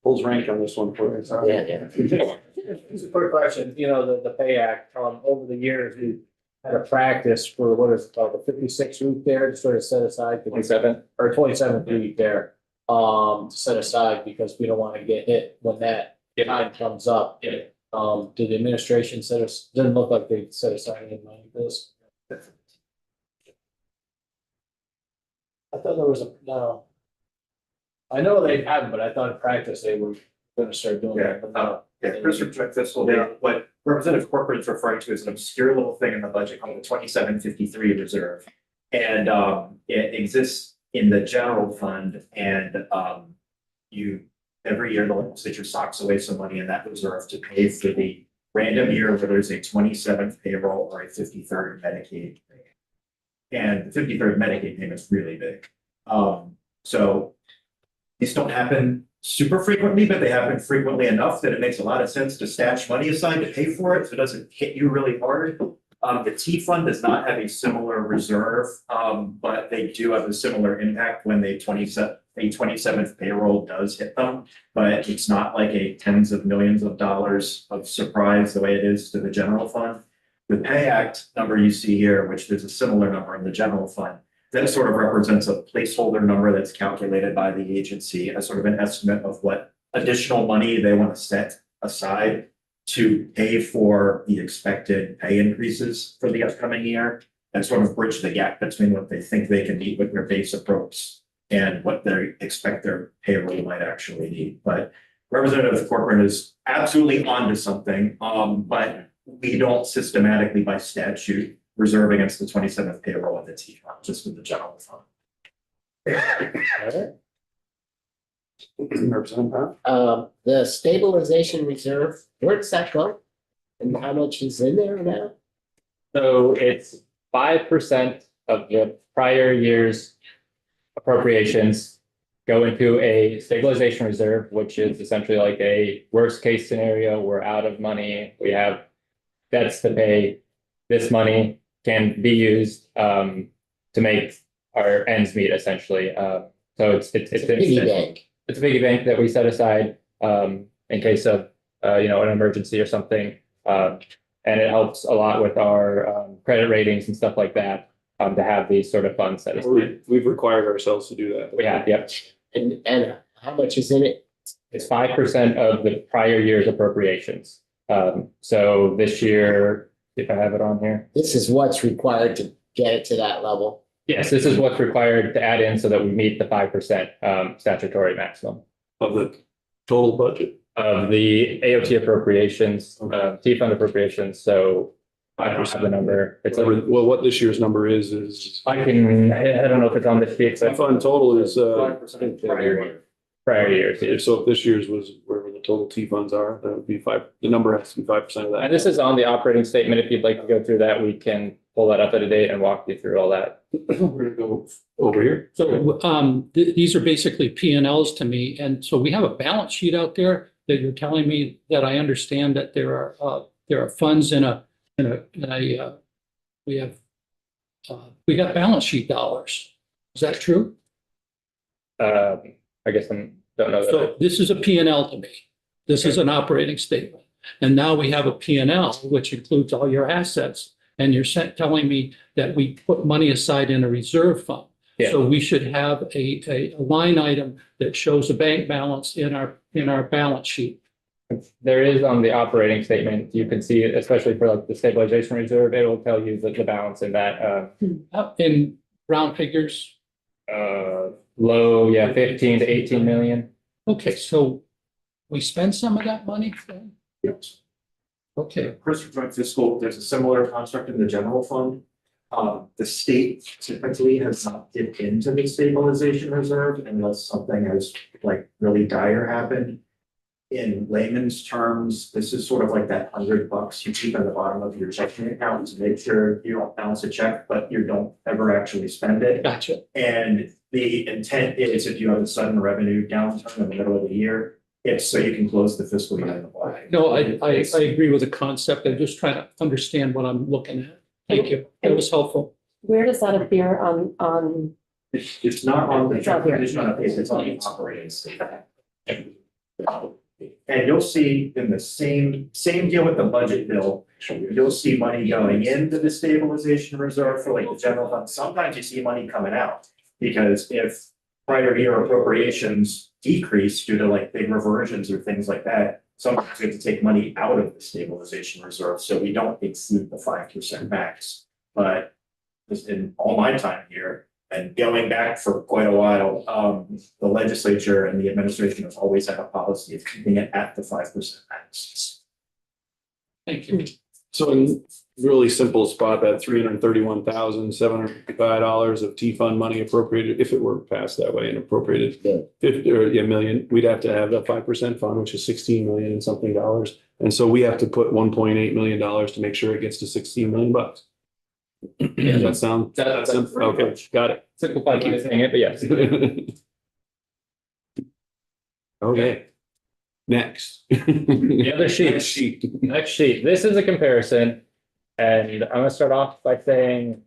pulls rank on this one for us. Yeah, yeah. It's a quick question, the Pay Act, over the years, we had a practice for what is called the 56th week there to sort of set aside. 27th. Or 27th week there, to set aside because we don't want to get hit when that time comes up. Yeah. Did the administration didn't look like they set aside any money for this? I thought there was no. I know they haven't, but I thought in practice they were gonna start doing that, but no. Yeah, Chris from Joint Fiscal, what Representative Corcoran is referring to is an obscure little thing in the budget called the 2753 reserve. And it exists in the general fund and you, every year the legislature socks away some money in that reserve to pay for the random year where there's a 27th payroll or a 53rd Medicaid. And the 53rd Medicaid payment is really big. So these don't happen super frequently, but they happen frequently enough that it makes a lot of sense to stash money aside to pay for it, so it doesn't hit you really hard. The T fund does not have a similar reserve, but they do have a similar impact when a 27th payroll does hit them. But it's not like a tens of millions of dollars of surprise the way it is to the general fund. The Pay Act number you see here, which there's a similar number in the general fund, that sort of represents a placeholder number that's calculated by the agency as sort of an estimate of what additional money they want to set aside to pay for the expected pay increases for the upcoming year and sort of bridge the gap between what they think they can meet with their base approach and what they expect their payroll might actually need. But Representative Corcoran is absolutely onto something, but we don't systematically by statute reserve against the 27th payroll at the T fund, just with the general fund. Representative Pat? The stabilization reserve, where does that go? And how much is in there now? So it's 5% of the prior year's appropriations go into a stabilization reserve, which is essentially like a worst case scenario. We're out of money. We have debts to pay. This money can be used to make our ends meet essentially. So it's It's a piggy bank. It's a piggy bank that we set aside in case of an emergency or something. And it helps a lot with our credit ratings and stuff like that to have these sort of funds set aside. We've required ourselves to do that. We have, yep. And how much is in it? It's 5% of the prior year's appropriations. So this year, if I have it on here. This is what's required to get it to that level. Yes, this is what's required to add in so that we meet the 5% statutory maximum Of the total budget. of the AOT appropriations, T fund appropriations. So I don't have the number. It's like, Well, what this year's number is I don't know if it's on this sheet, the but fund total is 5% prior year. prior years. so if this year's was wherever the total T funds are, that would be the number has to be 5% of that. And this is on the operating statement. If you'd like to go through that, we can pull that up at a date and walk you through all that. We're gonna go over here. So these are basically P and Ls to me. And so we have a balance sheet out there that you're telling me that I understand that there are funds we got balance sheet dollars. Is that true? I guess I don't know. So this is a P and L to me. This is an operating statement. And now we have a P and L, which includes all your assets. And you're telling me that we put money aside in a reserve fund. Yeah. So we should have a line item that shows a bank balance in our balance sheet. There is on the operating statement, you can see, especially for like the stabilization reserve, it will tell you the balance in that In round figures. low, 15 to 18 million. Okay, so we spend some of that money then? Yes. Okay, Chris from Joint Fiscal, there's a similar construct in the general fund. The state typically has not dipped into the stabilization reserve unless something has like really dire happened. In layman's terms, this is sort of like that $100 you keep at the bottom of your checking account to make sure you don't bounce a check, but you don't ever actually spend it. gotcha. And the intent is if you have a sudden revenue downturn in the middle of the year, it's so you can close the fiscal year in the black. No, I agree with the concept. I'm just trying to understand what I'm looking at. Thank you. That was helpful. Where does that appear on, It's not on the It's not here. definition on a page, it's on the operating statement. And you'll see in the same deal with the budget bill, you'll see money going into the stabilization reserve for like the general fund. Sometimes you see money coming out. Because if prior year appropriations decrease due to like big reversions or things like that, sometimes we have to take money out of the stabilization reserve, so we don't exceed the 5% max. But just in all my time here, and going back for quite a while, the legislature and the administration have always had a policy of keeping it at the 5% max. Thank you. So in really simple spot, that $331,755 of T-fund money appropriated, if it were passed that way and appropriated Yeah. 50 or yeah, million, we'd have to have that 5% fund, which is 16 million and something dollars. And so we have to put $1.8 million to make sure it gets to 16 million bucks. Yeah. Does that sound? That's Okay, got it. simplified way of saying it, but yes. Okay. Next. The other sheet. Next sheet. Next sheet, this is a comparison, and I'm gonna start off by saying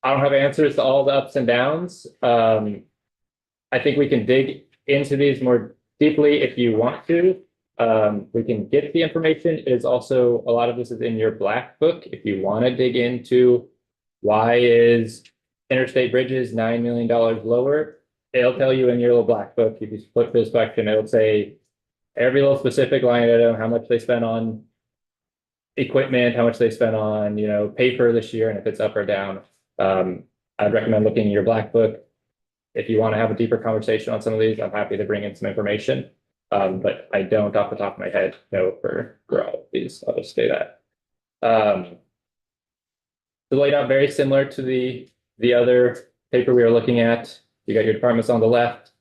I don't have answers to all the ups and downs. I think we can dig into these more deeply if you want to. We can get the information. It is also, a lot of this is in your black book. If you want to dig into why is Interstate Bridges $9 million lower, it'll tell you in your little black book. If you flip this section, it'll say every little specific line item, how much they spent on equipment, how much they spent on, paper this year, and if it's up or down. I'd recommend looking in your black book. If you want to have a deeper conversation on some of these, I'm happy to bring in some information. But I don't off the top of my head know for all of these. I'll just say that. The layout very similar to the other paper we were looking at. You got your departments on the left.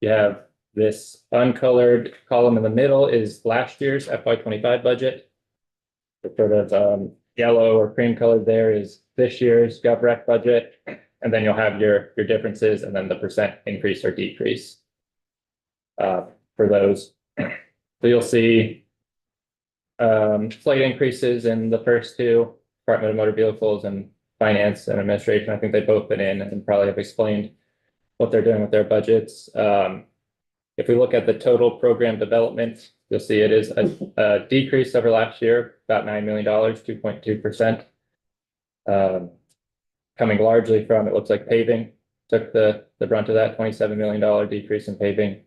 You have this uncolored column in the middle is last year's FY25 budget. The sort of yellow or cream colored there is this year's GovRec budget. And then you'll have your differences and then the percent increase or decrease for those. So you'll see slight increases in the first two, Department of Motor Vehicles and Finance and Administration. I think they've both been in and probably have explained what they're doing with their budgets. If we look at the total program development, you'll see it is a decrease over last year, about $9 million, 2.2%. Coming largely from, it looks like paving took the brunt of that $27 million decrease in paving.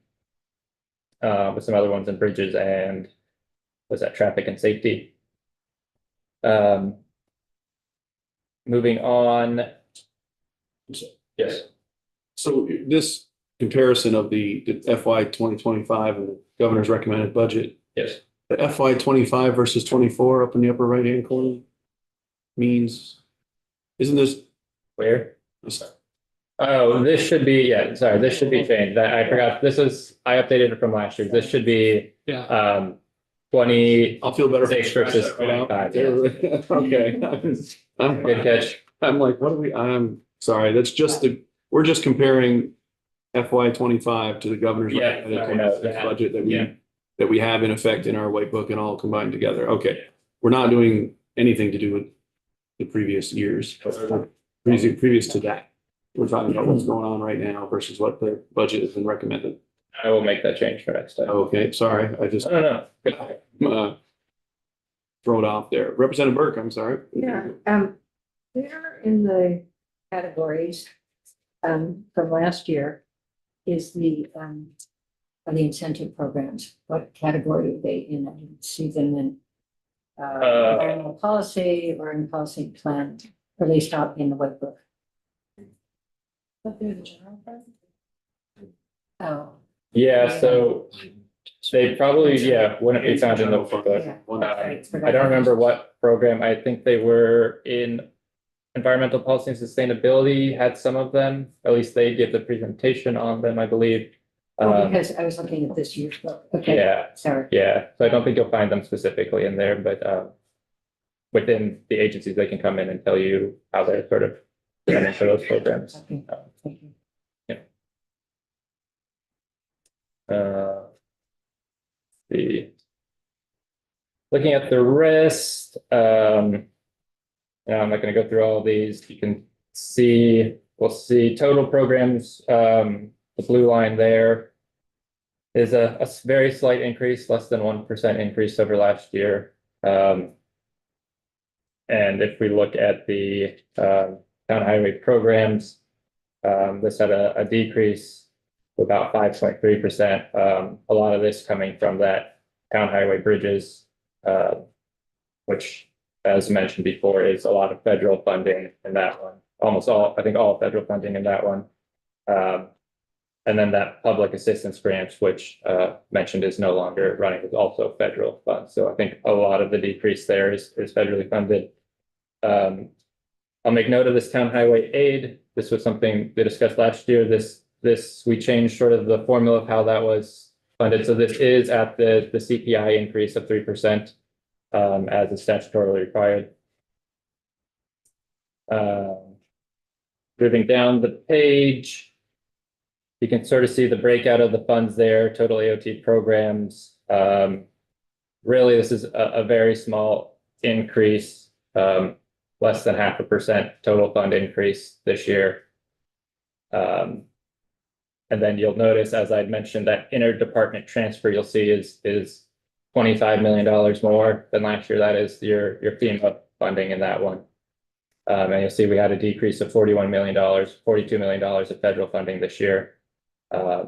With some other ones in bridges and was that traffic and safety. Moving on. Yes. So this comparison of the FY 2025 and the governor's recommended budget, Yes. the FY 25 versus 24 up in the upper right-hand corner means, isn't this? Where? Oh, this should be, yeah, sorry, this should be changed. I forgot, I updated it from last year. This should be, Yeah. 20, I'll feel better. Six versus 25, yeah. Okay. good catch. I'm like, what are we, I'm sorry, that's just we're just comparing FY 25 to the governor's Yeah, recommended I know, 26 yeah. budget Yeah. that we have in effect in our white book and all combined together. Okay. We're not doing anything to do with the previous years, previous to that. We're talking about what's going on right now versus what the budget has been recommended. I will make that change for next time. Okay, sorry, I just No. Good. throw it off there. Representative Burke, I'm sorry. Yeah, there in the categories, from last year is the incentive programs. What category are they in? I didn't see them in environmental policy or in policy plan, or at least not in the white book. But they're the general fund? Oh, Yeah, so they probably, wouldn't be found in the book. yeah. I don't remember what program. I think they were in environmental policy and sustainability, had some of them. At least they give the presentation on them, I believe. Oh, because I was looking at this year's book. Okay, Yeah, sorry. yeah. So I don't think you'll find them specifically in there, but within the agencies, they can come in and tell you how they're sort of planning for those programs. Okay, thank you. Looking at the rest, I'm not going to go through all of these. You can see, we'll see total programs, the blue line there. is a very slight increase, less than 1% increase over last year. And if we look at the town highway programs, this had a decrease of about 5.3%. A lot of this coming from that town highway bridges, which, as mentioned before, is a lot of federal funding in that one. Almost all, I think all federal funding in that one. And then that public assistance grant, which mentioned is no longer running, is also federal funds. So I think a lot of the decrease there is federally funded. I'll make note of this town highway aid. This was something they discussed last year. We changed sort of the formula of how that was funded. So this is at the CPI increase of 3%, as is statutorily required. Moving down the page, you can sort of see the breakout of the funds there, total AOT programs. Really, this is a very small increase, less than 0.5% total fund increase this year. And then you'll notice, as I'd mentioned, that interdepartment transfer you'll see is $25 million more than last year. That is your FEMA funding in that one. And you'll see we had a decrease of $41 million, $42 million of federal funding this year. I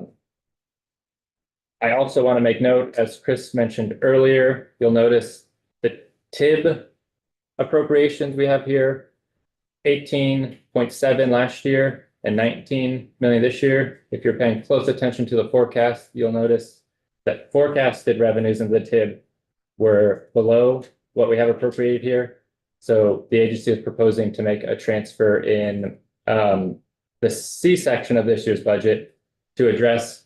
also want to make note, as Chris mentioned earlier, you'll notice the TIB appropriations we have here, 18.7 last year and 19 million this year. If you're paying close attention to the forecast, you'll notice that forecasted revenues in the TIB were below what we have appropriated here. So the agency is proposing to make a transfer in the C section of this year's budget to address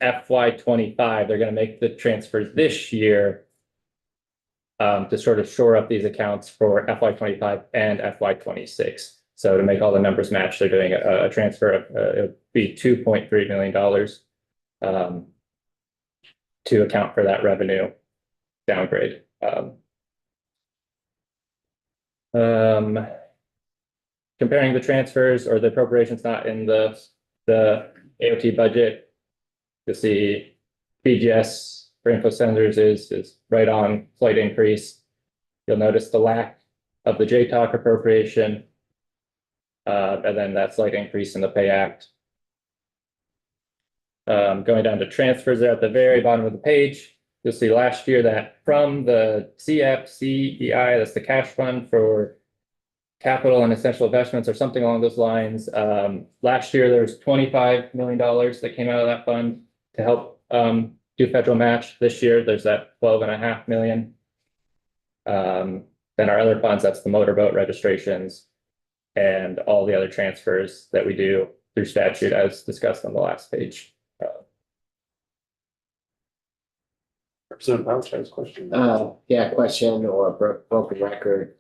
FY25. They're going to make the transfers this year to sort of shore up these accounts for FY25 and FY26. So to make all the numbers match, they're doing a transfer of it'll be $2.3 million to account for that revenue downgrade. Comparing the transfers or the appropriations not in the AOT budget, you'll see BGS for info centers is right on, slight increase. You'll notice the lack of the JTOC appropriation, and then that slight increase in the Pay Act. Going down to transfers there at the very bottom of the page, you'll see last year that from the CFCEI, that's the cash fund for capital and essential investments or something along those lines. Last year, there was $25 million that came out of that fund to help do federal match. This year, there's that $12.5 million. Then our other funds, that's the motorboat registrations and all the other transfers that we do through statute as discussed on the last page. Representative Bounce has a question. Yeah, question or a broken record.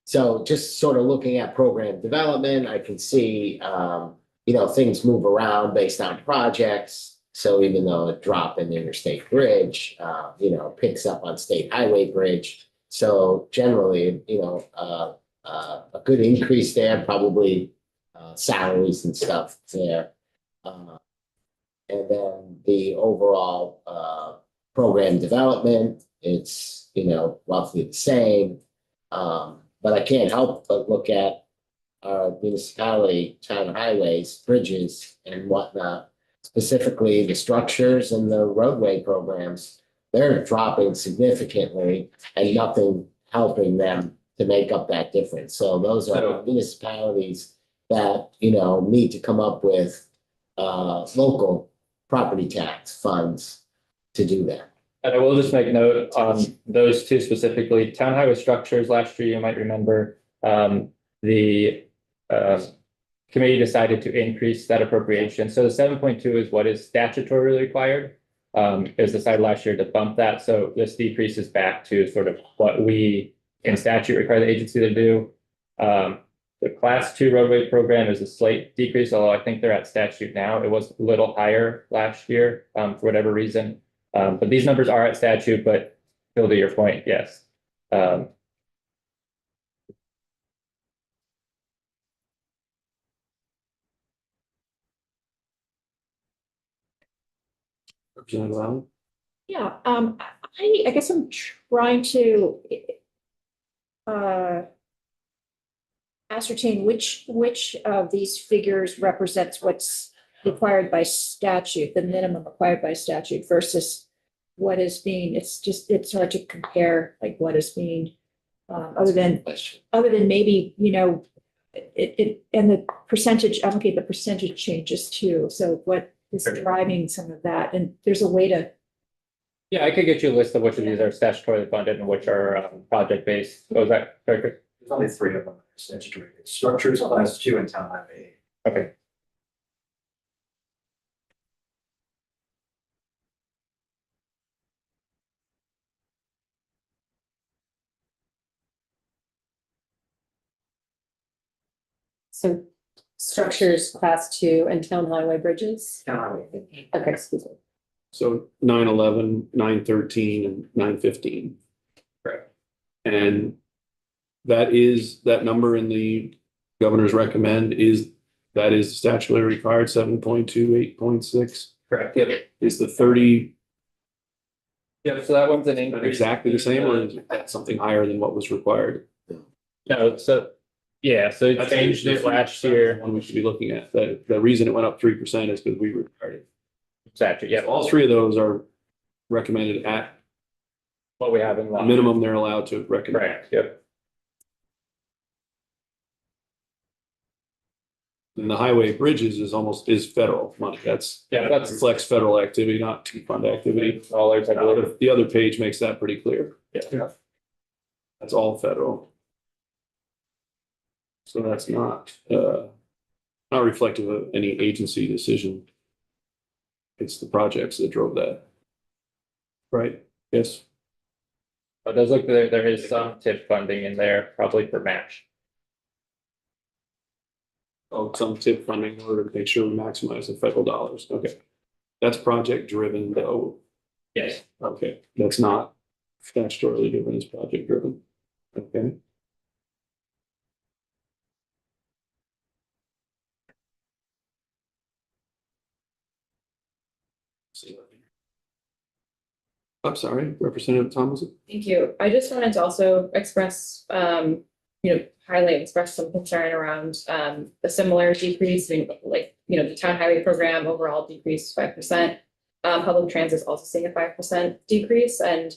So just sort of looking at program development, I can see, things move around based on projects. So even though a drop in the interstate bridge, picks up on state highway bridge. So generally, a good increase there, probably salaries and stuff there. And then the overall program development, it's, roughly the same. But I can't help but look at our municipality, town highways, bridges and whatnot, specifically the structures and the roadway programs. They're dropping significantly and nothing helping them to make up that difference. So those are municipalities that, need to come up with local property tax funds to do that. And I will just make note on those two specifically, town highway structures. Last year, you might remember, the committee decided to increase that appropriation. So the 7.2 is what is statutorily required. It was decided last year to bump that. So this decreases back to sort of what we in statute require the agency to do. The class 2 roadway program is a slight decrease, although I think they're at statute now. It was a little higher last year for whatever reason. But these numbers are at statute, but Phil, to your point, yes. Representative Allen? Yeah, I guess I'm trying to ascertain which of these figures represents what's required by statute, the minimum required by statute versus what is being, it's hard to compare, like what is being, other than maybe, and the percentage, I'm looking at the percentage changes too. So what is driving some of that? And there's a way to, Yeah, I could get you a list of which of these are statutorily funded and which are project-based. Was that correct? There's only three of them that are statutory. It's Structures, class 2, and town highway. Okay. So structures, class 2 and town highway bridges. Town highway. Okay, excuse me. So 9/11, 9/13, and 9/15. Correct. And that number in the governor's recommend that is statutorily required, 7.2, 8.6, Correct. Yep. is the 30 Yep, so that one's an increase. exactly the same, or is that something higher than what was required? No, so, yeah, so it changed it last year. One we should be looking at. The reason it went up 3% is because we required it. Statute, yeah, All three of those are recommended at what we have in law. minimum they're allowed to recommend. Correct, yep. And the highway bridges is federal money. That's reflects federal activity, not T-fund activity. Dollars, I believe. The other page makes that pretty clear. Yeah. That's all federal. So that's not reflective of any agency decision. It's the projects that drove that. Right? Yes. It does look there is some tip funding in there, probably for match. Oh, some tip funding in order to make sure we maximize the federal dollars. Okay. That's project driven though. Yes. Okay, that's not statutorily driven, it's project driven. Okay. I'm sorry, Representative Thomas. Thank you. I just wanted to also express, highlight, express some concern around, the similar decrease in the town highway program overall decreased 5%. Public transit is also seeing a 5% decrease, and,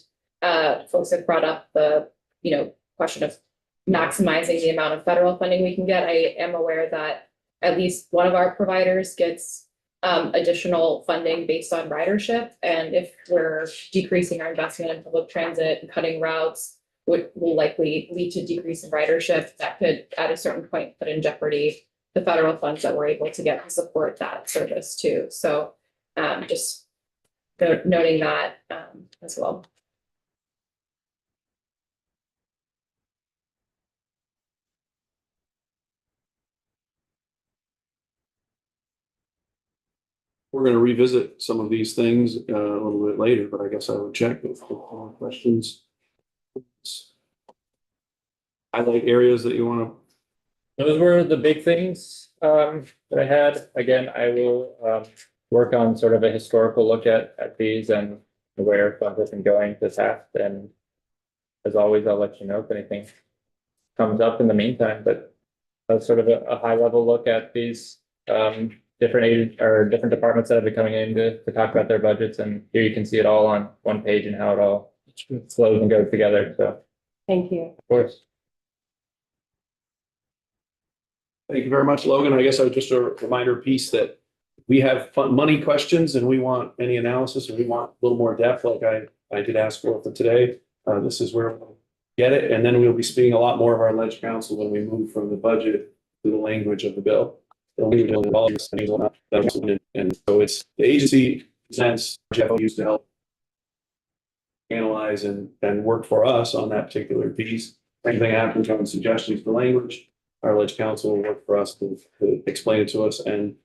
folks have brought up the, question of maximizing the amount of federal funding we can get. I am aware that at least one of our providers gets additional funding based on ridership. And if we're decreasing our investment in public transit and cutting routes, will likely lead to decrease in ridership that could at a certain point put in jeopardy the federal funds that we're able to get to support that service too. So just noting that as well. We're gonna revisit some of these things a little bit later, but I guess I would check if all questions. Highlight areas that you wanna, Those were the big things that I had. Again, I will work on sort of a historical look at these and where funds have been going this past. And as always, I'll let you know if anything comes up in the meantime, but that's sort of a high level look at these different departments that have been coming in to talk about their budgets. And here you can see it all on one page and how it all flows and goes together. So, Thank you. of course. thank you very much, Logan. I guess I would just a reminder piece that we have money questions and we want any analysis and we want a little more depth like I did ask for today. This is where we'll get it. And then we'll be speaking a lot more of our ledge council when we move from the budget to the language of the bill. And so it's the agency presents Jeff used to help analyze and work for us on that particular piece. Anything happens on suggestions for language, our ledge council will work for us to explain it to us and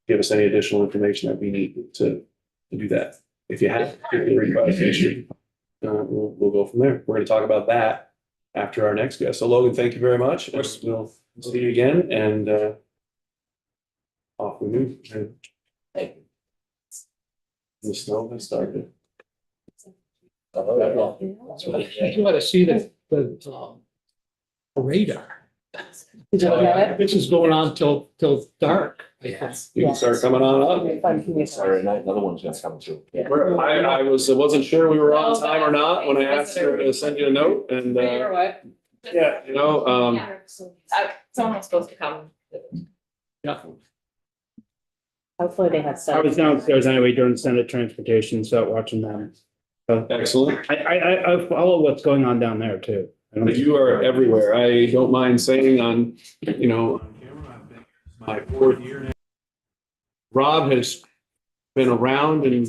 give us any additional information that we need to do that. If you have a request issue, we'll go from there. We're going to talk about that after our next guest. So Logan, thank you very much. We'll see you again and off we move. The snow has started. You ought to see the radar. This is going on till dark. Yes. You can start coming on up. Saturday night, another one's gonna come through. I wasn't sure we were on time or not when I asked her to send you a note and, what? yeah, you know, Yeah, so, someone was supposed to come. Hopefully they have I some. was downstairs anyway during Senate Transportation, so watching them. So excellent. I follow what's going on down there too. I don't- You are everywhere. I don't mind saying on, you know, on camera, I've been here my 4th year now. Rob has been around and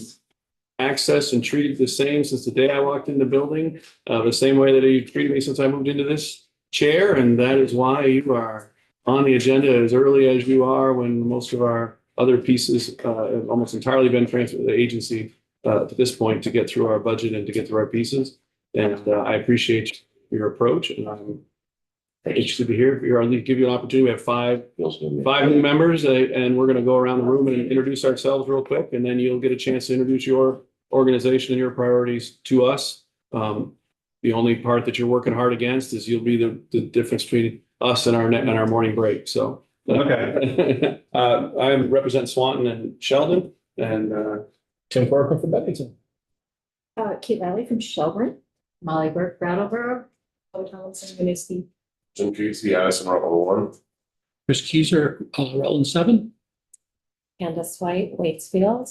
accessed and treated the same since the day I walked in the building, the same way that he treated me since I moved into this chair. And that is why you are on the agenda as early as you are, when most of our other pieces have almost entirely been transferred to the agency to this point to get through our budget and to get through our pieces. And I appreciate your approach, and I'm interested to hear, I'll give you an opportunity. We have five new members, and we're going to go around the room and introduce ourselves real quick, and then you'll get a chance to introduce your organization and your priorities to us. The only part that you're working hard against is you'll be the difference between us and our morning break. So, Okay. I represent Swanton and Sheldon, and Tim Corcoran from Bennington. Kate Valley from Shelburne. Molly Burke, Brattleboro. Oh, Thompson, Winooski. Jim Casey, Addison, Rutland 1. Chris Keyser, Rutland 7. Candace White, Waitsfield.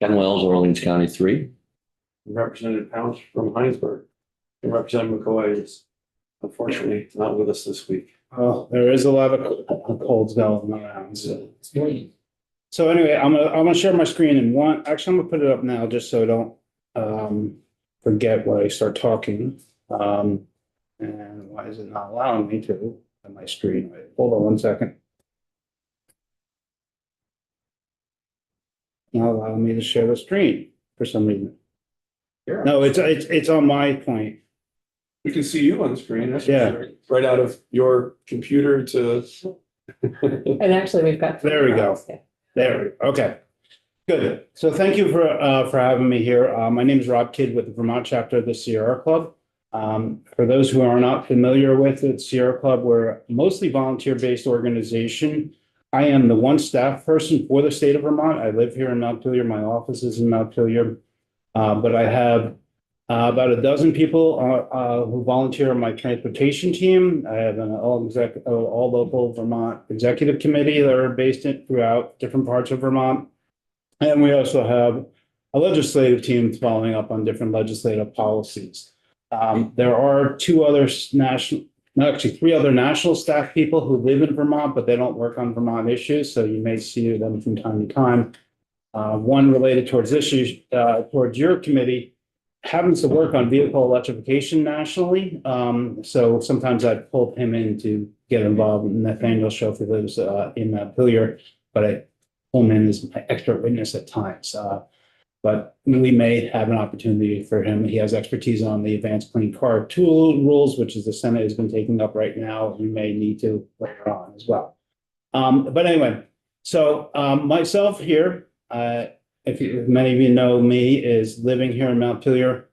Ken Wells, Orleans County 3. Representative Pounce from Heinsberg, and Representative McCoy is unfortunately not with us this week. Oh, there is a lot of colds going around. So anyway, I'm gonna share my screen in one. Actually, I'm gonna put it up now just so I don't forget when I start talking. And why is it not allowing me to on my screen? Wait, hold on one second. Not allowing me to share the screen for some reason. No, it's on my point. We can see you on the screen. That's Yeah. right out of your computer to. And actually, we've got. There we go. Yeah. There, we go. Okay. Good. So thank you for having me here. My name is Rob Kidd with the Vermont chapter of the Sierra Club. For those who are not familiar with it, Sierra Club, we're a mostly volunteer-based organization. I am the one staff person for the state of Vermont. I live here in Montpelier. My office is in Montpelier. But I have about a dozen people who volunteer on my transportation team. I have an all local Vermont executive committee that are based throughout different parts of Vermont. And we also have a legislative team following up on different legislative policies. There are three other national staff people who live in Vermont, but they don't work on Vermont issues. So you may see them from time to time. One related towards issues, towards your committee, happens to work on vehicle electrification nationally. So sometimes I pulled him in to get involved. Nathaniel Schofield lives in Montpelier, but I pull him in as my expert witness at times. But we may have an opportunity for him. He has expertise on the advanced clean car tool rules, which is the Senate has been taking up right now. We may need to later on as well. But anyway, so myself here, many of you know me, is living here in Montpelier.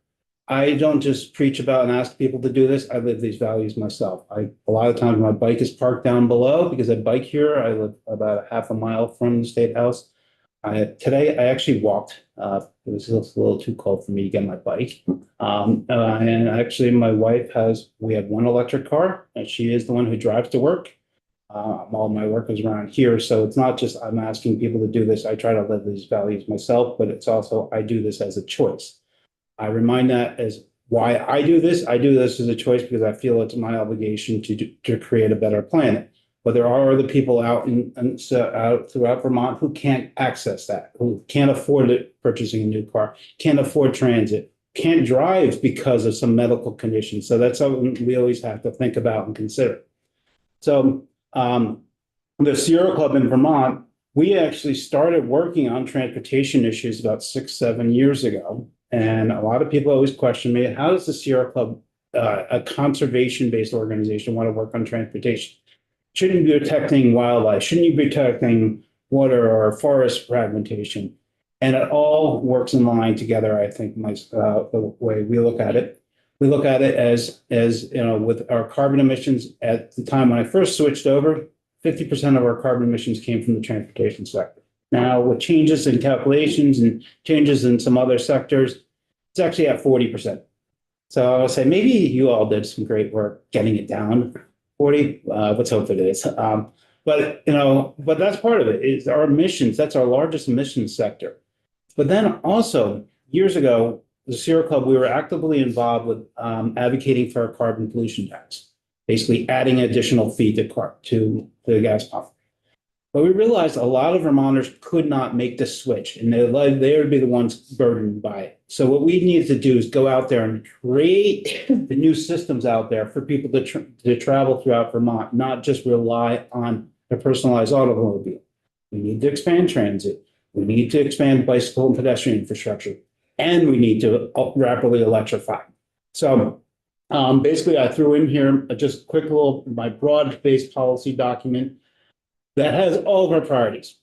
I don't just preach about and ask people to do this. I live these values myself. A lot of times my bike is parked down below because I bike here. I live about a half a mile from the State House. Today, I actually walked. It was a little too cold for me to get my bike. And actually, my wife we have one electric car, and she is the one who drives to work. All my work is around here. So it's not just I'm asking people to do this. I try to live these values myself, but it's also I do this as a choice. I remind that as why I do this. I do this as a choice because I feel it's my obligation to create a better planet. But there are other people out out throughout Vermont who can't access that, who can't afford purchasing a new car, can't afford transit, can't drive because of some medical condition. So that's something we always have to think about and consider. So the Sierra Club in Vermont, we actually started working on transportation issues about 6-7 years ago. And a lot of people always question me, how does the Sierra Club, a conservation-based organization, want to work on transportation? Shouldn't you be protecting wildlife? Shouldn't you be protecting water or forest fragmentation? And it all works in line together, I think, the way we look at it. We look at it as, you know, with our carbon emissions at the time when I first switched over, 50% of our carbon emissions came from the transportation sector. Now, with changes in calculations and changes in some other sectors, it's actually at 40%. So I'll say maybe you all did some great work getting it down 40. Let's hope it is. But you know, but that's part of it is our emissions. That's our largest emissions sector. But then also years ago, the Sierra Club, we were actively involved with advocating for a carbon pollution tax, basically adding additional fee to the gas pump. But we realized a lot of Vermonters could not make the switch, and they would be the ones burdened by it. So what we needed to do is go out there and create the new systems out there for people to travel throughout Vermont, not just rely on a personalized automobile. We need to expand transit. We need to expand bicycle and pedestrian infrastructure, and we need to rapidly electrify. So basically, I threw in here just a quick little my broad-based policy document that has all of our priorities.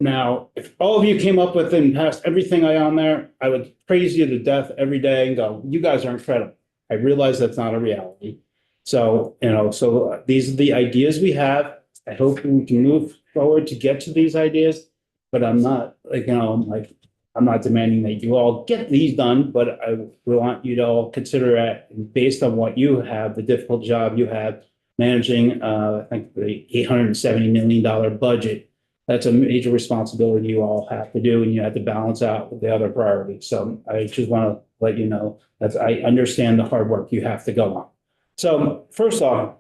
Now, if all of you came up with and passed everything on there, I would praise you to death every day and go, you guys are incredible. I realize that's not a reality. So, you know, so these are the ideas we have. I hope we can move forward to get to these ideas, but I'm not like, you know, like, I'm not demanding that you all get these done, but I want you to all consider it based on what you have, the difficult job you have managing, I think the $870 million budget. That's a major responsibility you all have to do, and you have to balance out with the other priorities. So I just want to let you know that I understand the hard work you have to go on. So first off,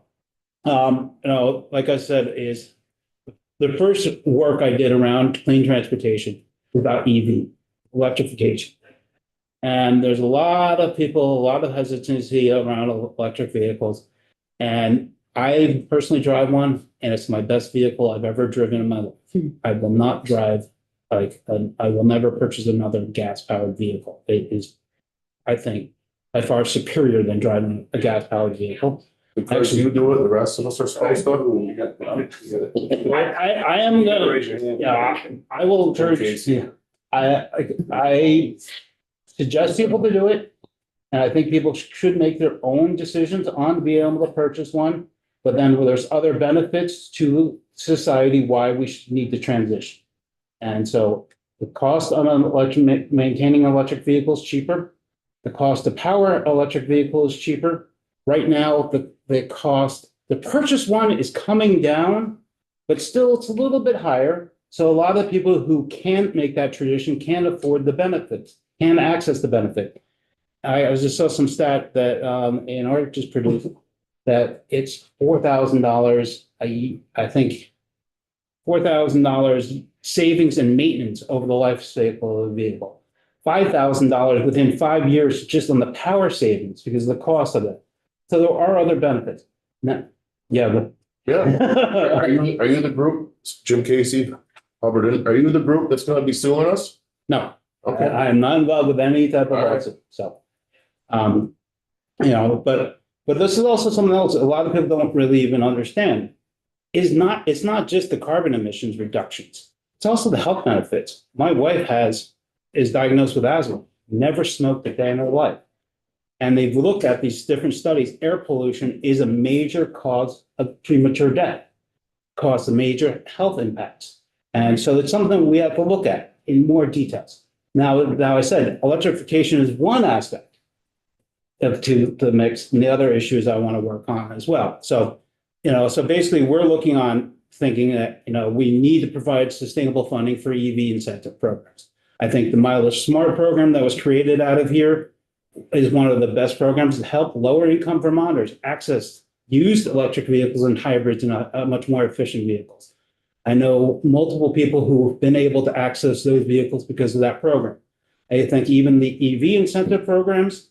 you know, like I said, is the first work I did around clean transportation was about EV, electrification. And there's a lot of people, a lot of hesitancy around electric vehicles. And I personally drive one, and it's my best vehicle I've ever driven in my life. I will not drive, I will never purchase another gas-powered vehicle. It is, I think, by far superior than driving a gas-powered vehicle. Because you do it, the rest of us are supposed to. I am gonna, yeah, I will encourage, I suggest people to do it. And I think people should make their own decisions on being able to purchase one. But then there's other benefits to society why we should need to transition. And so the cost of maintaining an electric vehicle is cheaper. The cost to power an electric vehicle is cheaper. Right now, the cost to purchase one is coming down, but still it's a little bit higher. So a lot of people who can't make that transition can't afford the benefits, can't access the benefit. I just saw some stat that an article just produced that it's $4,000 I think $4,000 savings and maintenance over the life cycle of the vehicle. $5,000 within 5 years just on the power savings because of the cost of it. So there are other benefits. Now, yeah, but Yeah. Are you the group, Jim Casey, Hubbard, are you the group that's gonna be suing us? no, Okay. I am not involved with any type of All right. lawsuit. So, you know, but this is also something else a lot of people don't really even understand. It's not just the carbon emissions reductions. It's also the health benefits. My wife is diagnosed with asthma, never smoked a day in her life. And they've looked at these different studies. Air pollution is a major cause of premature death, cause of major health impacts. And so it's something we have to look at in more details. Now I said electrification is one aspect to the mix, and the other issues I want to work on as well. So, you know, so basically we're looking on thinking that, you know, we need to provide sustainable funding for EV incentive programs. I think the Mileage Smart program that was created out of here is one of the best programs to help lower income Vermonters access used electric vehicles and hybrids and much more efficient vehicles. I know multiple people who have been able to access those vehicles because of that program. I think even the EV incentive programs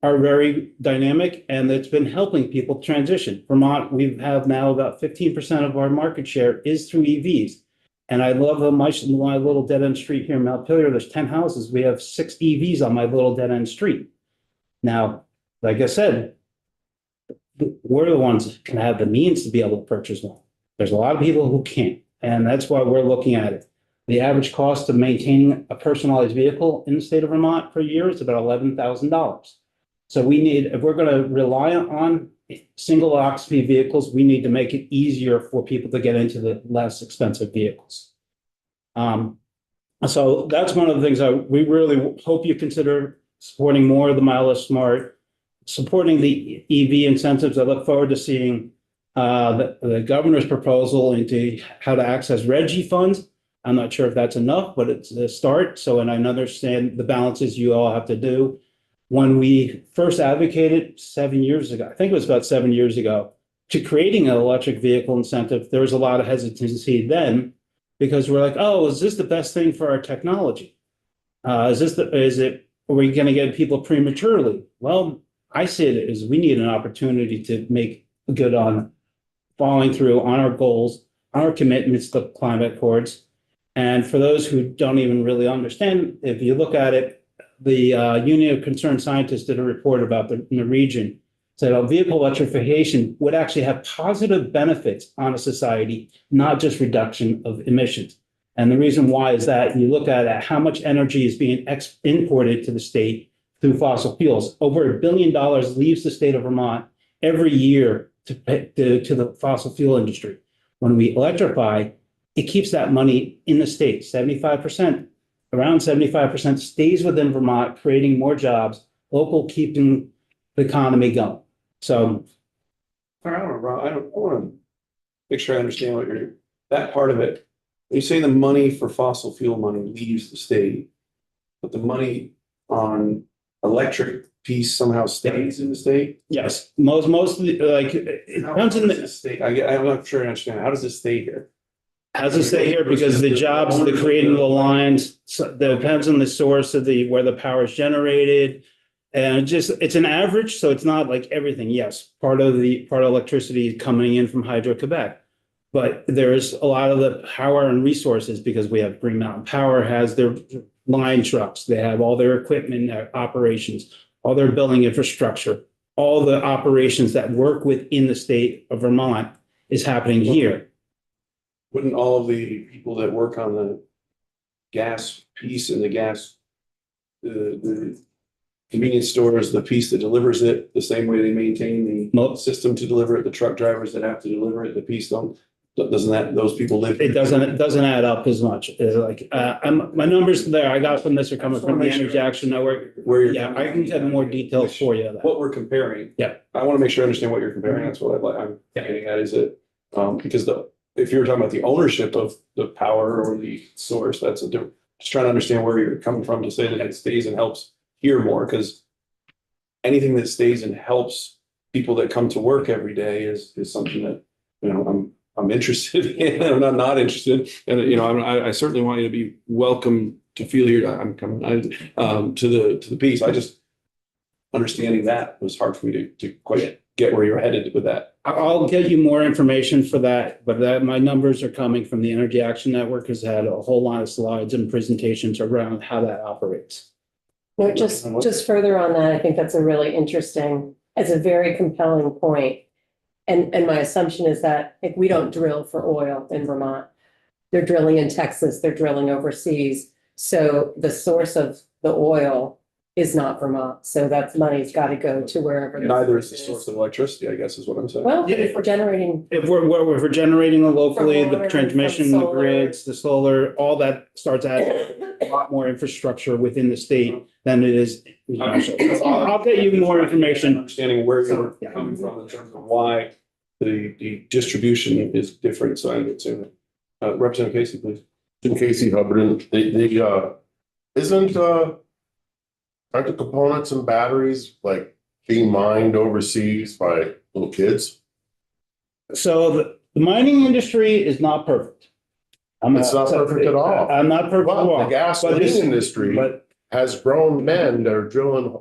are very dynamic, and it's been helping people transition. Vermont, we have now about 15% of our market share is through EVs. And I love my little dead end street here in Montpelier. There's 10 houses. We have 6 EVs on my little dead end street. Now, like I said, we're the ones that can have the means to be able to purchase one. There's a lot of people who can't, and that's why we're looking at it. The average cost of maintaining a personalized vehicle in the state of Vermont per year is about $11,000. So we need, if we're going to rely on single occupancy vehicles, we need to make it easier for people to get into the less expensive vehicles. So that's one of the things we really hope you consider supporting more of the Mileless Smart, supporting the EV incentives. I look forward to seeing the governor's proposal into how to access RGGI funds. I'm not sure if that's enough, but it's a start. So, and I understand the balances you all have to do. When we first advocated 7 years ago, I think it was about 7 years ago, to creating an electric vehicle incentive, there was a lot of hesitancy then because we're like, oh, is this the best thing for our technology? Are we going to get people prematurely? Well, I see it as we need an opportunity to make good on following through on our goals, on our commitments to climate accords. And for those who don't even really understand, if you look at it, the Union of Concerned Scientists did a report about in the region, said vehicle electrification would actually have positive benefits on a society, not just reduction of emissions. And the reason why is that you look at how much energy is being imported to the state through fossil fuels. Over $1 billion leaves the state of Vermont every year to the fossil fuel industry. When we electrify, it keeps that money in the state. 75%, around 75% stays within Vermont, creating more jobs, local, keeping the economy going. So I want to make sure I understand that part of it. When you say the money for fossil fuel money leaves the state, but the money on electric piece somehow stays in the state? yes, mostly like it depends on the state. I'm not sure I understand. How does it stay here? As I say here, because the jobs, the creating the lines, depends on the source of where the power is generated. And it's an average, so it's not like everything. Yes, part of electricity is coming in from Hydro-Quebec. But there's a lot of the power and resources because we have Green Mountain Power has their line trucks. They have all their equipment, their operations, all their building infrastructure, all the operations that work within the state of Vermont is happening here. Wouldn't all of the people that work on the gas piece and the gas, the convenience stores, the piece that delivers it, the same way they maintain the system to deliver it, the truck drivers that have to deliver it, the piece those people live? It doesn't add up as much. My numbers there I got from this are coming from the Energy Action Network. Yeah, I can get more details for you. What we're comparing. Yeah. I want to make sure I understand what you're comparing. That's what I'm getting at. Is it, because if you're talking about the ownership of the power or the source, that's a different, just trying to understand where you're coming from to say that it stays and helps here more, because anything that stays and helps people that come to work every day is something that, I'm interested in. I'm not interested. And, I certainly want you to be welcome to feel here. I'm coming to the piece. I just, understanding that was hard for me to quite get where you're headed with that. I'll get you more information for that, but my numbers are coming from the Energy Action Network, has had a whole lot of slides and presentations around how that operates. No, just further on that, I think that's a really interesting, it's a very compelling point. And my assumption is that if we don't drill for oil in Vermont, they're drilling in Texas, they're drilling overseas. So the source of the oil is not Vermont. So that money's got to go to wherever. Neither is the source of electricity, I guess is what I'm saying. Well, if we're generating. If we're generating locally, From water, the transmission, from the solar. grids, the solar, all that starts adding a lot more infrastructure within the state than it is. I'll get you more information. Understanding where you're coming from in terms of why the distribution is different. So I'm assuming, Representative Casey, please. Jim Casey, Hubbard, aren't the components and batteries like being mined overseas by little kids? So the mining industry is not perfect. It's not perfect at all. I'm not perfect at Well, all. the gasoline industry has grown men that are drilling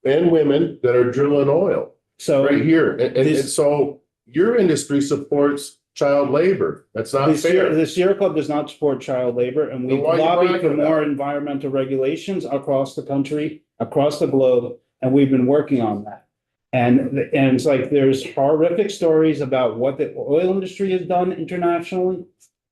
and women that are drilling oil So right here. And so your industry supports child labor. That's not fair. the Sierra Club does not support child labor, and we Then why are you lobbied for bragging about more it? environmental regulations across the country, across the globe, and we've been working on that. And it's like there's horrific stories about what the oil industry has done internationally,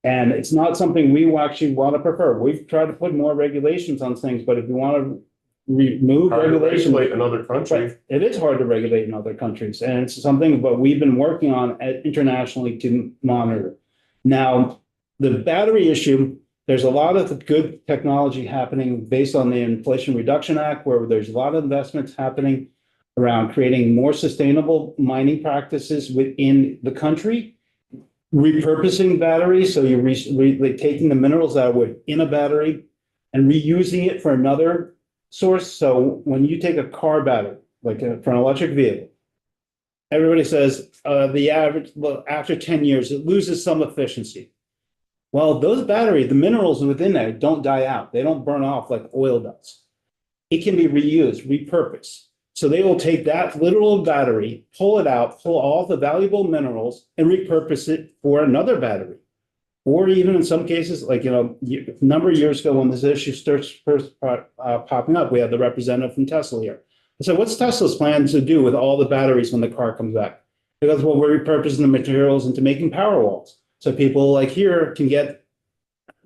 And it's not something we actually want to prefer. We've tried to put more regulations on things, but if you want to remove Hard to regulation. regulate another country. It is hard to regulate in other countries, and it's something, but we've been working on internationally to monitor. Now, the battery issue, there's a lot of good technology happening based on the Inflation Reduction Act, where there's a lot of investments happening around creating more sustainable mining practices within the country, repurposing batteries, so you're like taking the minerals that are within a battery and reusing it for another source. So when you take a car battery, like for an electric vehicle, everybody says the average, well, after 10 years, it loses some efficiency. Well, those batteries, the minerals within there don't die out. They don't burn off like oil does. It can be reused, repurposed. So they will take that literal battery, pull it out, pull all the valuable minerals and repurpose it for another battery. Or even in some cases, like, a number of years ago when this issue starts first popping up, we had the representative from Tesla here. I said, what's Tesla's plan to do with all the batteries when the car comes back? Because, well, we're repurposing the materials into making power walls. So people like here can get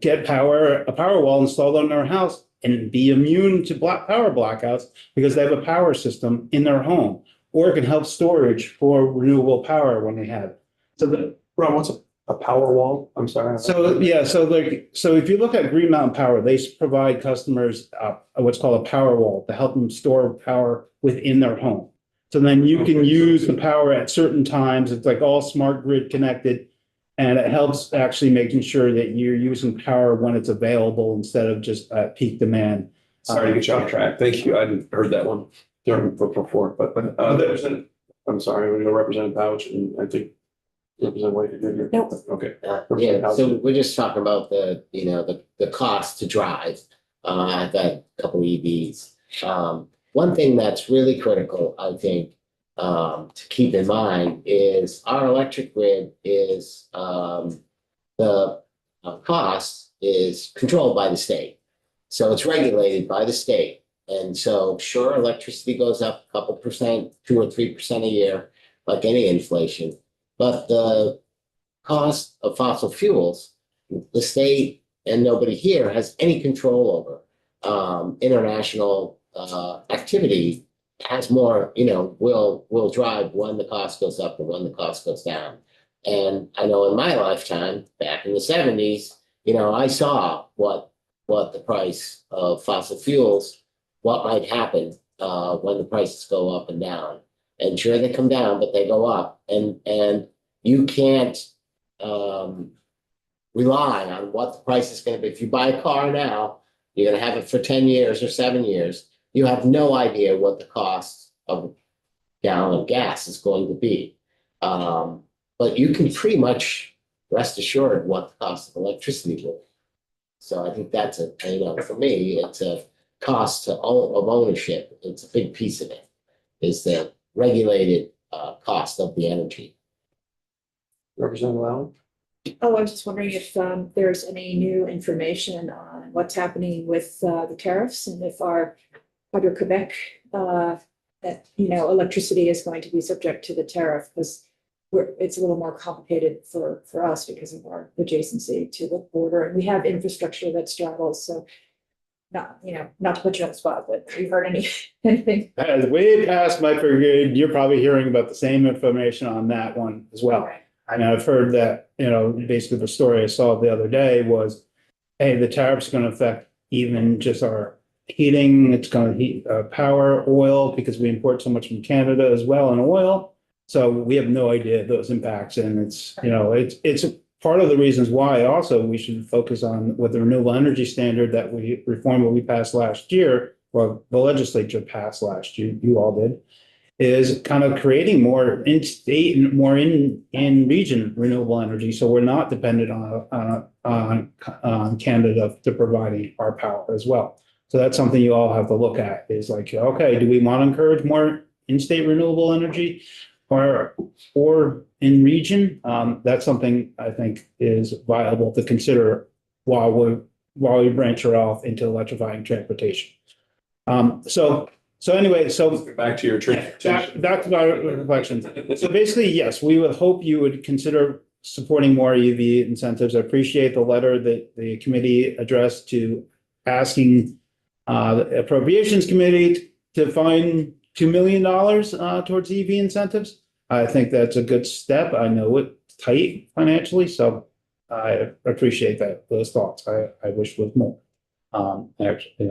a power wall installed on their house and be immune to power blackouts because they have a power system in their home. Or it can help storage for renewable power when they have it. So Ron, what's a power wall? I'm sorry. so if you look at Green Mountain Power, they provide customers what's called a power wall to help them store power within their home. So then you can use the power at certain times. It's like all smart grid connected. And it helps actually making sure that you're using power when it's available instead of just at peak demand. Sorry to get you off track. Thank you. I hadn't heard that one before, but there's I'm sorry, we Representative Pouch, and I think Representative White did here. Nope. Okay. Yeah, so we're just talking about the cost to drive, that couple EVs. One thing that's really critical, I think, to keep in mind is our electric grid is, the cost is controlled by the state. So it's regulated by the state. And so sure, electricity goes up a couple percent, 2 or 3% a year, like any inflation. But the cost of fossil fuels, the state and nobody here has any control over. International activity has more, will drive when the cost goes up and when the cost goes down. And I know in my lifetime, back in the 70s, I saw what the price of fossil fuels, what might happen when the prices go up and down. And sure, they come down, but they go up. And you can't rely on what the price is going to be. If you buy a car now, you're going to have it for 10 years or 7 years. You have no idea what the cost of a gallon of gas is going to be. But you can pretty much rest assured what the cost of electricity will be. So I think that's for me, it's a cost of ownership. It's a big piece of it, is the regulated cost of the energy. Representative Allen? Oh, I was just wondering if there's any new information on what's happening with the tariffs and if our Hydro-Quebec electricity is going to be subject to the tariff, because it's a little more complicated for us because of our adjacency to the border, and we have infrastructure that straddles. So not to put you on the spot, but have you heard anything? As way past my brigade, you're probably hearing about the same information on that one as well. Right. I mean, I've heard that, basically the story I saw the other day was, hey, the tariff's going to affect even just our heating. It's going to heat power, oil, because we import so much from Canada as well, and oil. So we have no idea those impacts. And it's part of the reasons why also we should focus on with the renewable energy standard that we reformed, what we passed last year, or the legislature passed last year, you all did, is kind of creating more in-state and more in-region renewable energy. So we're not dependent on Canada to providing our power as well. So that's something you all have to look at, is like, okay, do we want to encourage more in-state renewable energy or in region? That's something I think is viable to consider while we branch her off into electrifying transportation. So anyway, Back to your transportation. back to my reflections. So basically, yes, we would hope you would consider supporting more EV incentives. I appreciate the letter that the committee addressed to asking the Appropriations Committee to find $2 million towards EV incentives. I think that's a good step. I know it's tight financially, so I appreciate those thoughts. I wish was more. Actually,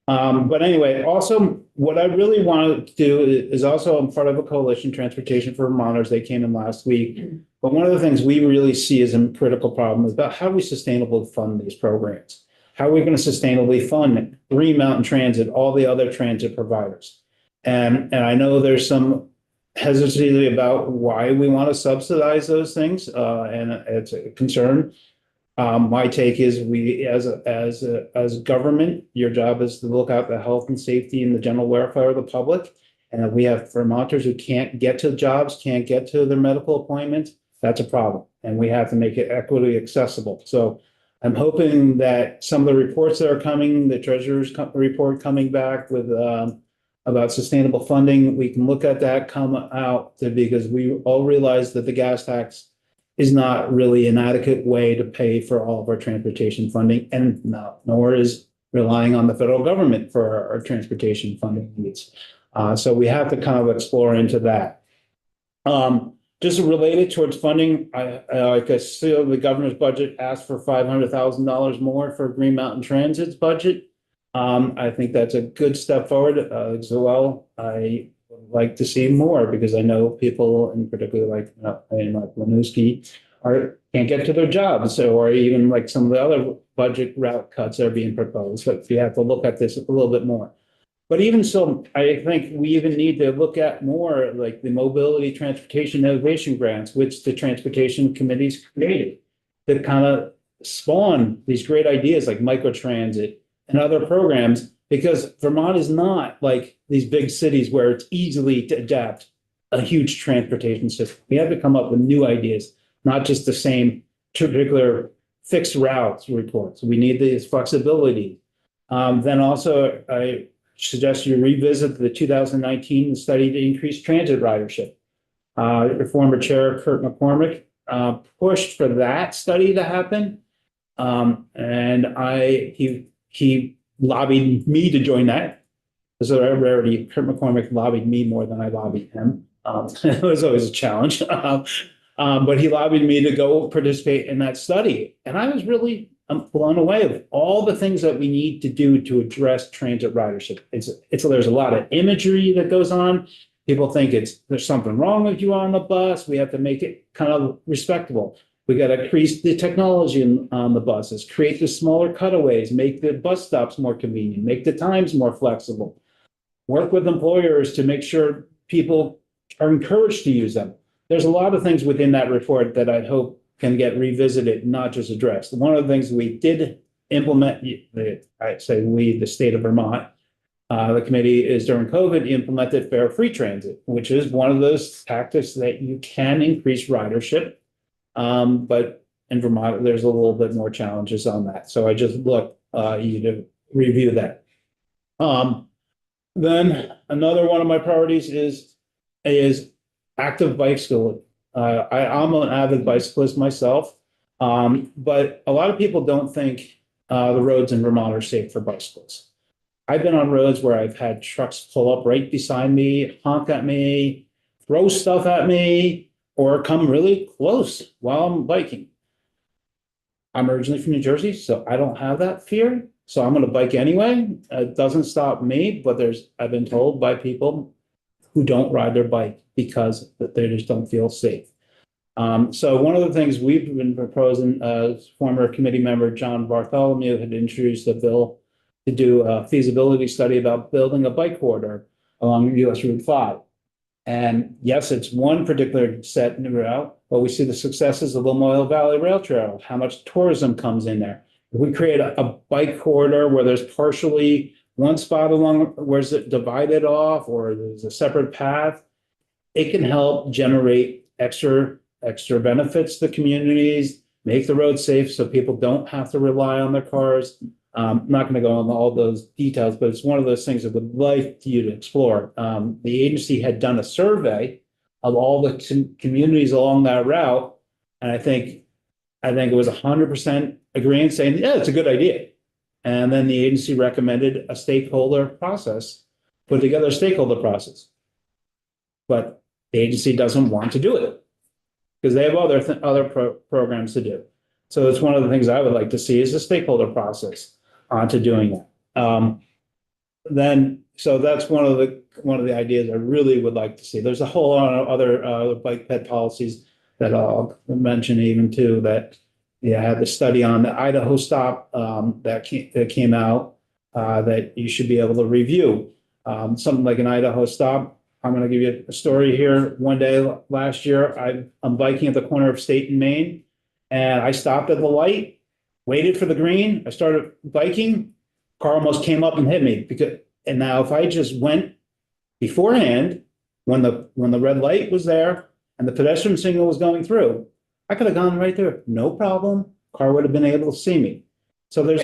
but anyway, also what I really want to do is also I'm part of a coalition, Transportation for Vermonters. They came in last week. But one of the things we really see as a critical problem is about how do we sustainably fund these programs? How are we going to sustainably fund Green Mountain Transit, all the other transit providers? And I know there's some hesitancy about why we want to subsidize those things, and it's a concern. My take is we, as government, your job is to look out the health and safety and the general welfare of the public. And if we have Vermonters who can't get to jobs, can't get to their medical appointments, that's a problem. And we have to make it equitably accessible. So I'm hoping that some of the reports that are coming, the treasurer's report coming back with about sustainable funding, we can look at that come out because we all realize that the gas tax is not really an adequate way to pay for all of our transportation funding, and nor is relying on the federal government for our transportation funding needs. So we have to kind of explore into that. Just related towards funding, I see the governor's budget asked for $500,000 more for Green Mountain Transit's budget. I think that's a good step forward as well. I would like to see more because I know people, in particular like Winooski, can't get to their jobs, or even like some of the other budget route cuts that are being proposed. So you have to look at this a little bit more. But even so, I think we even need to look at more like the mobility transportation innovation grants, which the transportation committees created that kind of spawn these great ideas like microtransit and other programs, because Vermont is not like these big cities where it's easily to adapt a huge transportation system. We have to come up with new ideas, not just the same particular fixed routes reports. We need this flexibility. Then also, I suggest you revisit the 2019 study to increase transit ridership. Your former chair, Kurt McCormick, pushed for that study to happen. And he lobbied me to join that. So already Kurt McCormick lobbied me more than I lobbied him. It was always a challenge. But he lobbied me to go participate in that study. And I was really blown away with all the things that we need to do to address transit ridership. There's a lot of imagery that goes on. People think there's something wrong with you on the bus. We have to make it kind of respectable. We got to increase the technology on the buses, create the smaller cutaways, make the bus stops more convenient, make the times more flexible, work with employers to make sure people are encouraged to use them. There's a lot of things within that report that I hope can get revisited, not just addressed. One of the things we did implement, I say we, the state of Vermont, the committee is during COVID implemented fare free transit, which is one of those tactics that you can increase ridership. But in Vermont, there's a little bit more challenges on that. So I just look you to review that. Then another one of my priorities is active bicycling. I'm an avid bicyclist myself, but a lot of people don't think the roads in Vermont are safe for bicyclists. I've been on roads where I've had trucks pull up right beside me, honk at me, throw stuff at me, or come really close while I'm biking. I'm originally from New Jersey, so I don't have that fear. So I'm going to bike anyway. It doesn't stop me, but I've been told by people who don't ride their bike because they just don't feel safe. So one of the things we've been proposing, former committee member John Bartholomew had introduced a bill to do a feasibility study about building a bike corridor along US Route 5. And yes, it's one particular set route, but we see the successes of the Lamoille Valley Rail Trail, how much tourism comes in there. If we create a bike corridor where there's partially one spot along where it's divided off or there's a separate path, it can help generate extra benefits to communities, make the road safe so people don't have to rely on their cars. I'm not going to go into all those details, but it's one of those things I would like you to explore. The agency had done a survey of all the communities along that route, And I think it was 100% agreeing, saying, yeah, it's a good idea. And then the agency recommended a stakeholder process, put together a stakeholder process. But the agency doesn't want to do it because they have other programs to do. So it's one of the things I would like to see is a stakeholder process onto doing that. So that's one of the ideas I really would like to see. There's a whole lot of other bike ped policies that I'll mention even too, that I had the study on the Idaho stop that came out that you should be able to review. Something like an Idaho stop. I'm going to give you a story here. One day last year, I'm biking at the corner of State and Main, and I stopped at the light, waited for the green. I started biking. Car almost came up and hit me and now if I just went beforehand when the red light was there and the pedestrian signal was going through, I could have gone right there, no problem. Car would have been able to see me. So there's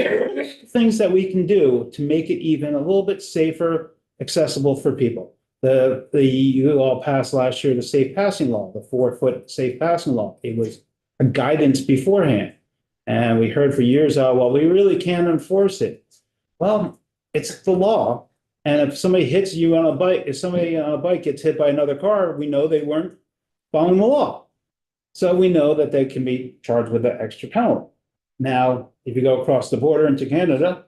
things that we can do to make it even a little bit safer, accessible for people. You all passed last year the safe passing law, the 4-foot safe passing law. It was a guidance beforehand. And we heard for years, well, we really can't enforce it. Well, it's the law. And if somebody hits you on a bike, if somebody on a bike gets hit by another car, we know they weren't following the law. So we know that they can be charged with an extra penalty. Now, if you go across the border into Canada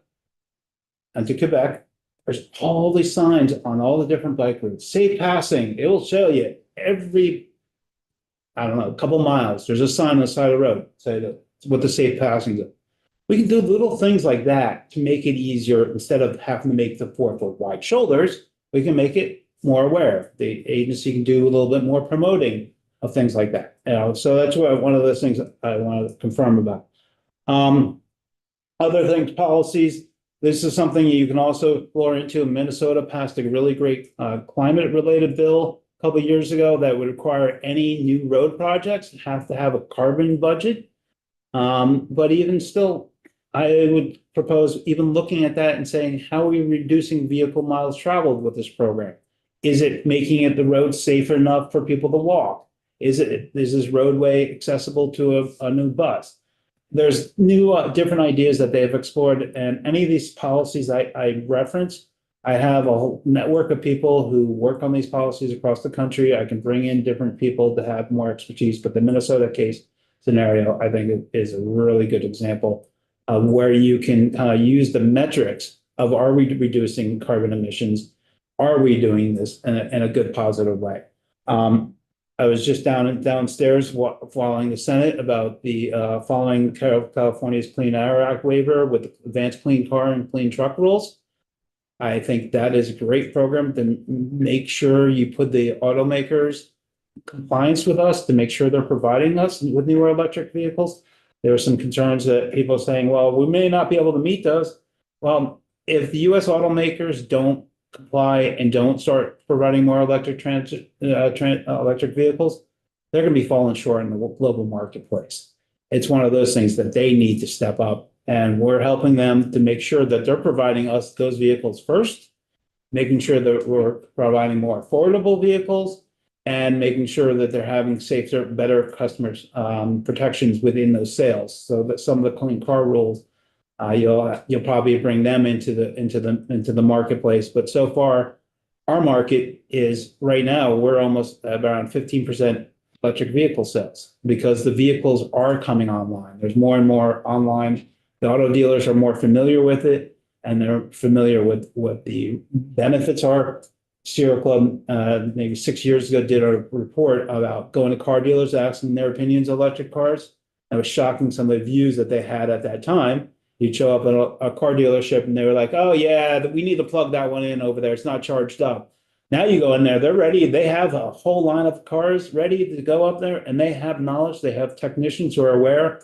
and to Quebec, there's all these signs on all the different bike routes. Safe passing, it will show you every, couple miles, there's a sign on the side of the road, say what the safe passing is. We can do little things like that to make it easier. Instead of having to make the 4-foot wide shoulders, we can make it more aware. The agency can do a little bit more promoting of things like that. So that's one of those things I want to confirm about. Other things, policies. This is something you can also explore into. Minnesota passed a really great climate-related bill a couple of years ago that would require any new road projects have to have a carbon budget. But even still, I would propose even looking at that and saying, how are we reducing vehicle miles traveled with this program? Is it making the road safe enough for people to walk? Is this roadway accessible to a new bus? There's new different ideas that they've explored, and any of these policies I reference, I have a whole network of people who work on these policies across the country. I can bring in different people to have more expertise, but the Minnesota case scenario, I think, is a really good example of where you can use the metrics of, are we reducing carbon emissions? Are we doing this in a good, positive way? I was just downstairs following the Senate about the following California's Clean Air Act waiver with advanced clean car and clean truck rules. I think that is a great program to make sure you put the automakers compliance with us, to make sure they're providing us with newer electric vehicles. There were some concerns that people are saying, well, we may not be able to meet those. Well, if the US automakers don't comply and don't start providing more electric vehicles, they're going to be falling short in the global marketplace. It's one of those things that they need to step up, and we're helping them to make sure that they're providing us those vehicles first, making sure that we're providing more affordable vehicles, and making sure that they're having safer, better customers protections within those sales. So that some of the clean car rules, you'll probably bring them into the marketplace. But so far, our market is right now, we're almost around 15% electric vehicle sales because the vehicles are coming online. There's more and more online. The auto dealers are more familiar with it, and they're familiar with what the benefits are. Sierra Club, maybe 6 years ago, did a report about going to car dealers, asking their opinions of electric cars. It was shocking, some of the views that they had at that time. You'd show up at a car dealership and they were like, oh yeah, we need to plug that one in over there. It's not charged up. Now you go in there, they're ready. They have a whole line of cars ready to go up there, and they have knowledge. They have technicians who are aware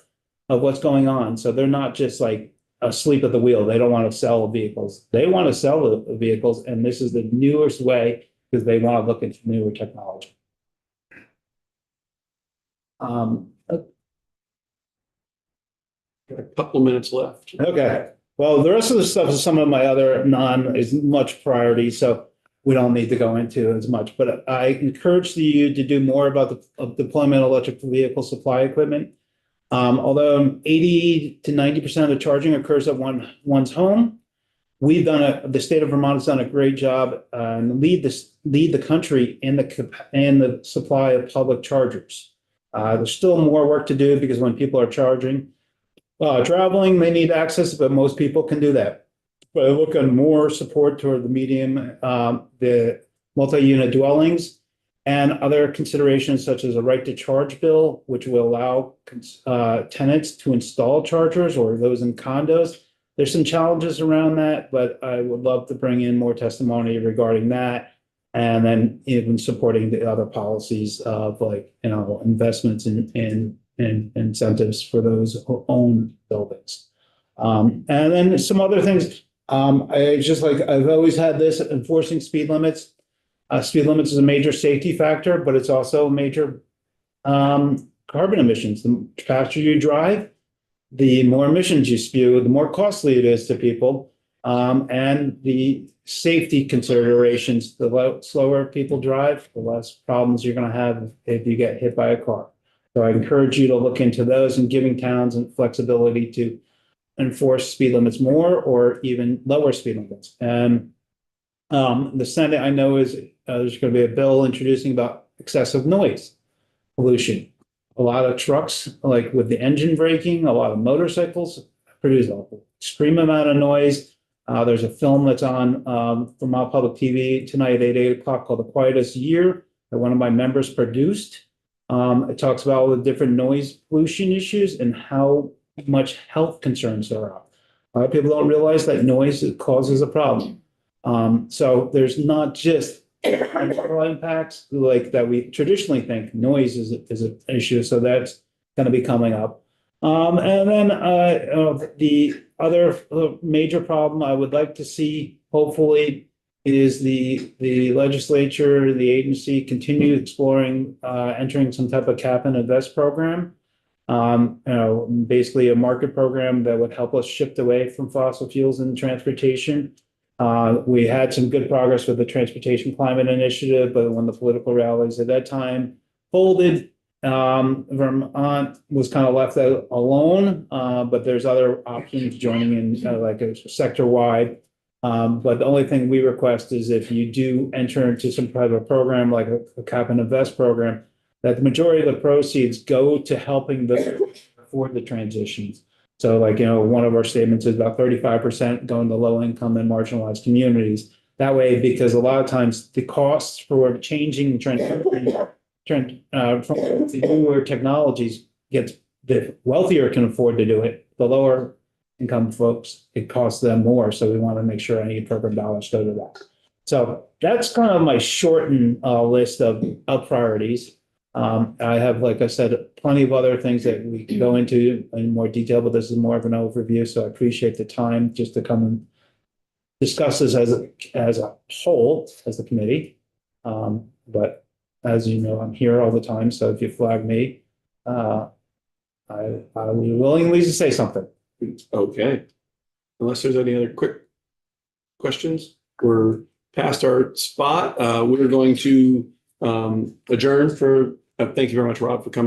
of what's going on. So they're not just like asleep at the wheel. They don't want to sell vehicles. They want to sell the vehicles, and this is the newest way because they want to look into newer technology. Got a couple minutes left. Okay. Well, the rest of the stuff is some of my other is much priority. So we don't need to go into as much, but I encourage you to do more about the deployment of electric vehicle supply equipment. Although 80 to 90% of the charging occurs at one's home, the state of Vermont has done a great job and lead the country in the supply of public chargers. There's still more work to do because when people are traveling, they need access, but most people can do that. But I look at more support toward the the multi-unit dwellings and other considerations such as a right to charge bill, which will allow tenants to install chargers or those in condos. There's some challenges around that, but I would love to bring in more testimony regarding that. And then even supporting the other policies of investments in incentives for those who own buildings. And then some other things. I've always had this enforcing speed limits. Speed limits is a major safety factor, but it's also a major carbon emissions. The faster you drive, the more emissions you spew, the more costly it is to people. And the safety considerations, the slower people drive, the less problems you're going to have if you get hit by a car. So I encourage you to look into those and giving towns and flexibility to enforce speed limits more or even lower speed limits. And the Senate, I know, there's going to be a bill introducing about excessive noise pollution. A lot of trucks, like with the engine braking, a lot of motorcycles produce an extreme amount of noise. There's a film that's on Vermont Public TV tonight at 8 o'clock called The Quietest Year that one of my members produced. It talks about all the different noise pollution issues and how much health concerns there are. A lot of people don't realize that noise causes a problem. So there's not just environmental impacts like that we traditionally think noise is an issue. So that's going to be coming up. And then the other major problem I would like to see, hopefully, is the legislature, the agency continue exploring entering some type of cap and invest program. Basically a market program that would help us shift away from fossil fuels in transportation. We had some good progress with the Transportation Climate Initiative, but when the political rallies at that time folded, Vermont was kind of left out alone, but there's other options joining in like a sector-wide. But the only thing we request is if you do enter into some type of program like a cap and invest program, that the majority of the proceeds go to helping them afford the transitions. So one of our statements is about 35% going to low income and marginalized communities. That way, because a lot of times the costs for changing from the newer technologies gets, the wealthier can afford to do it, the lower income folks, it costs them more. So we want to make sure any program dollars go to that. So that's kind of my shortened list of priorities. I have, like I said, plenty of other things that we can go into in more detail, but this is more of an overview. So I appreciate the time just to come and discuss this as a whole, as a committee. But as you know, I'm here all the time. So if you flag me, I will be willingly to say something. Okay. Unless there's any other quick questions, we're past our spot. We're going to adjourn for, thank you very much, Rob, for coming.